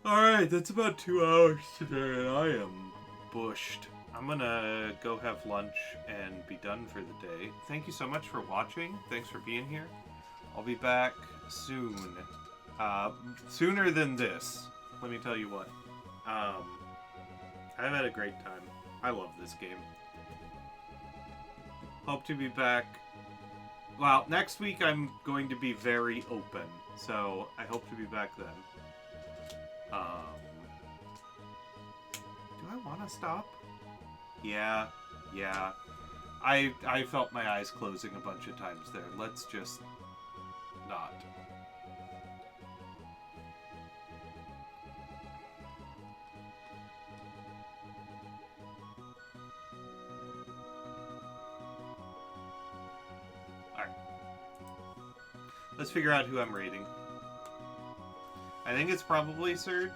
Alright, that's about 2 hours today, and I am bushed. I'm gonna go have lunch and be done for the day. Thank you so much for watching. Thanks for being here. I'll be back soon. Sooner than this. Let me tell you what. I've had a great time. I love this game. Hope to be back. Well, next week I'm going to be very open, so I hope to be back then. Do I want to stop? Yeah. I felt my eyes closing a bunch of times there. Let's just not. Alright. Let's figure out who I'm raiding. I think it's probably Surge.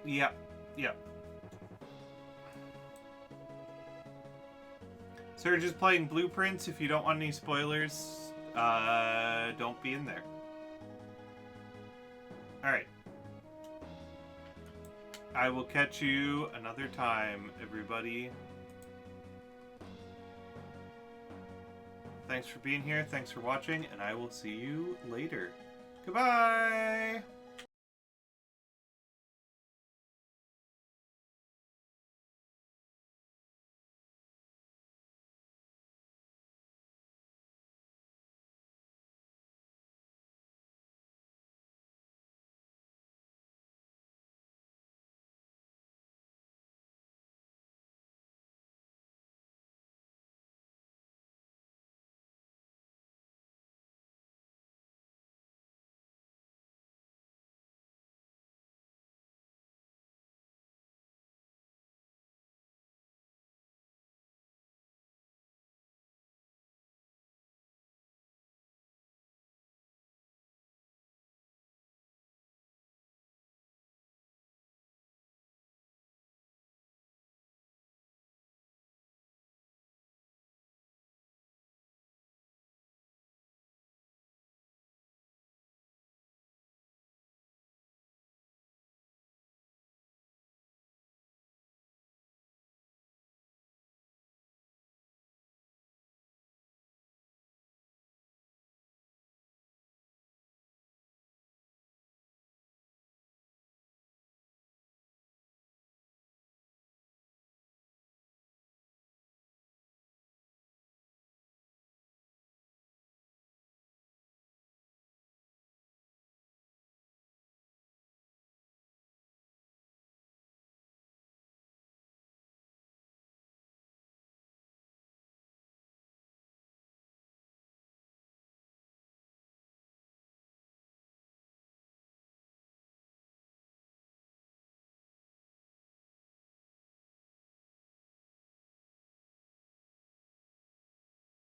Yep. Surge is playing Blueprints. If you don't want any spoilers, don't be in there. Alright. I will catch you another time, everybody. Thanks for being here, thanks for watching, and I will see you later. Goodbye!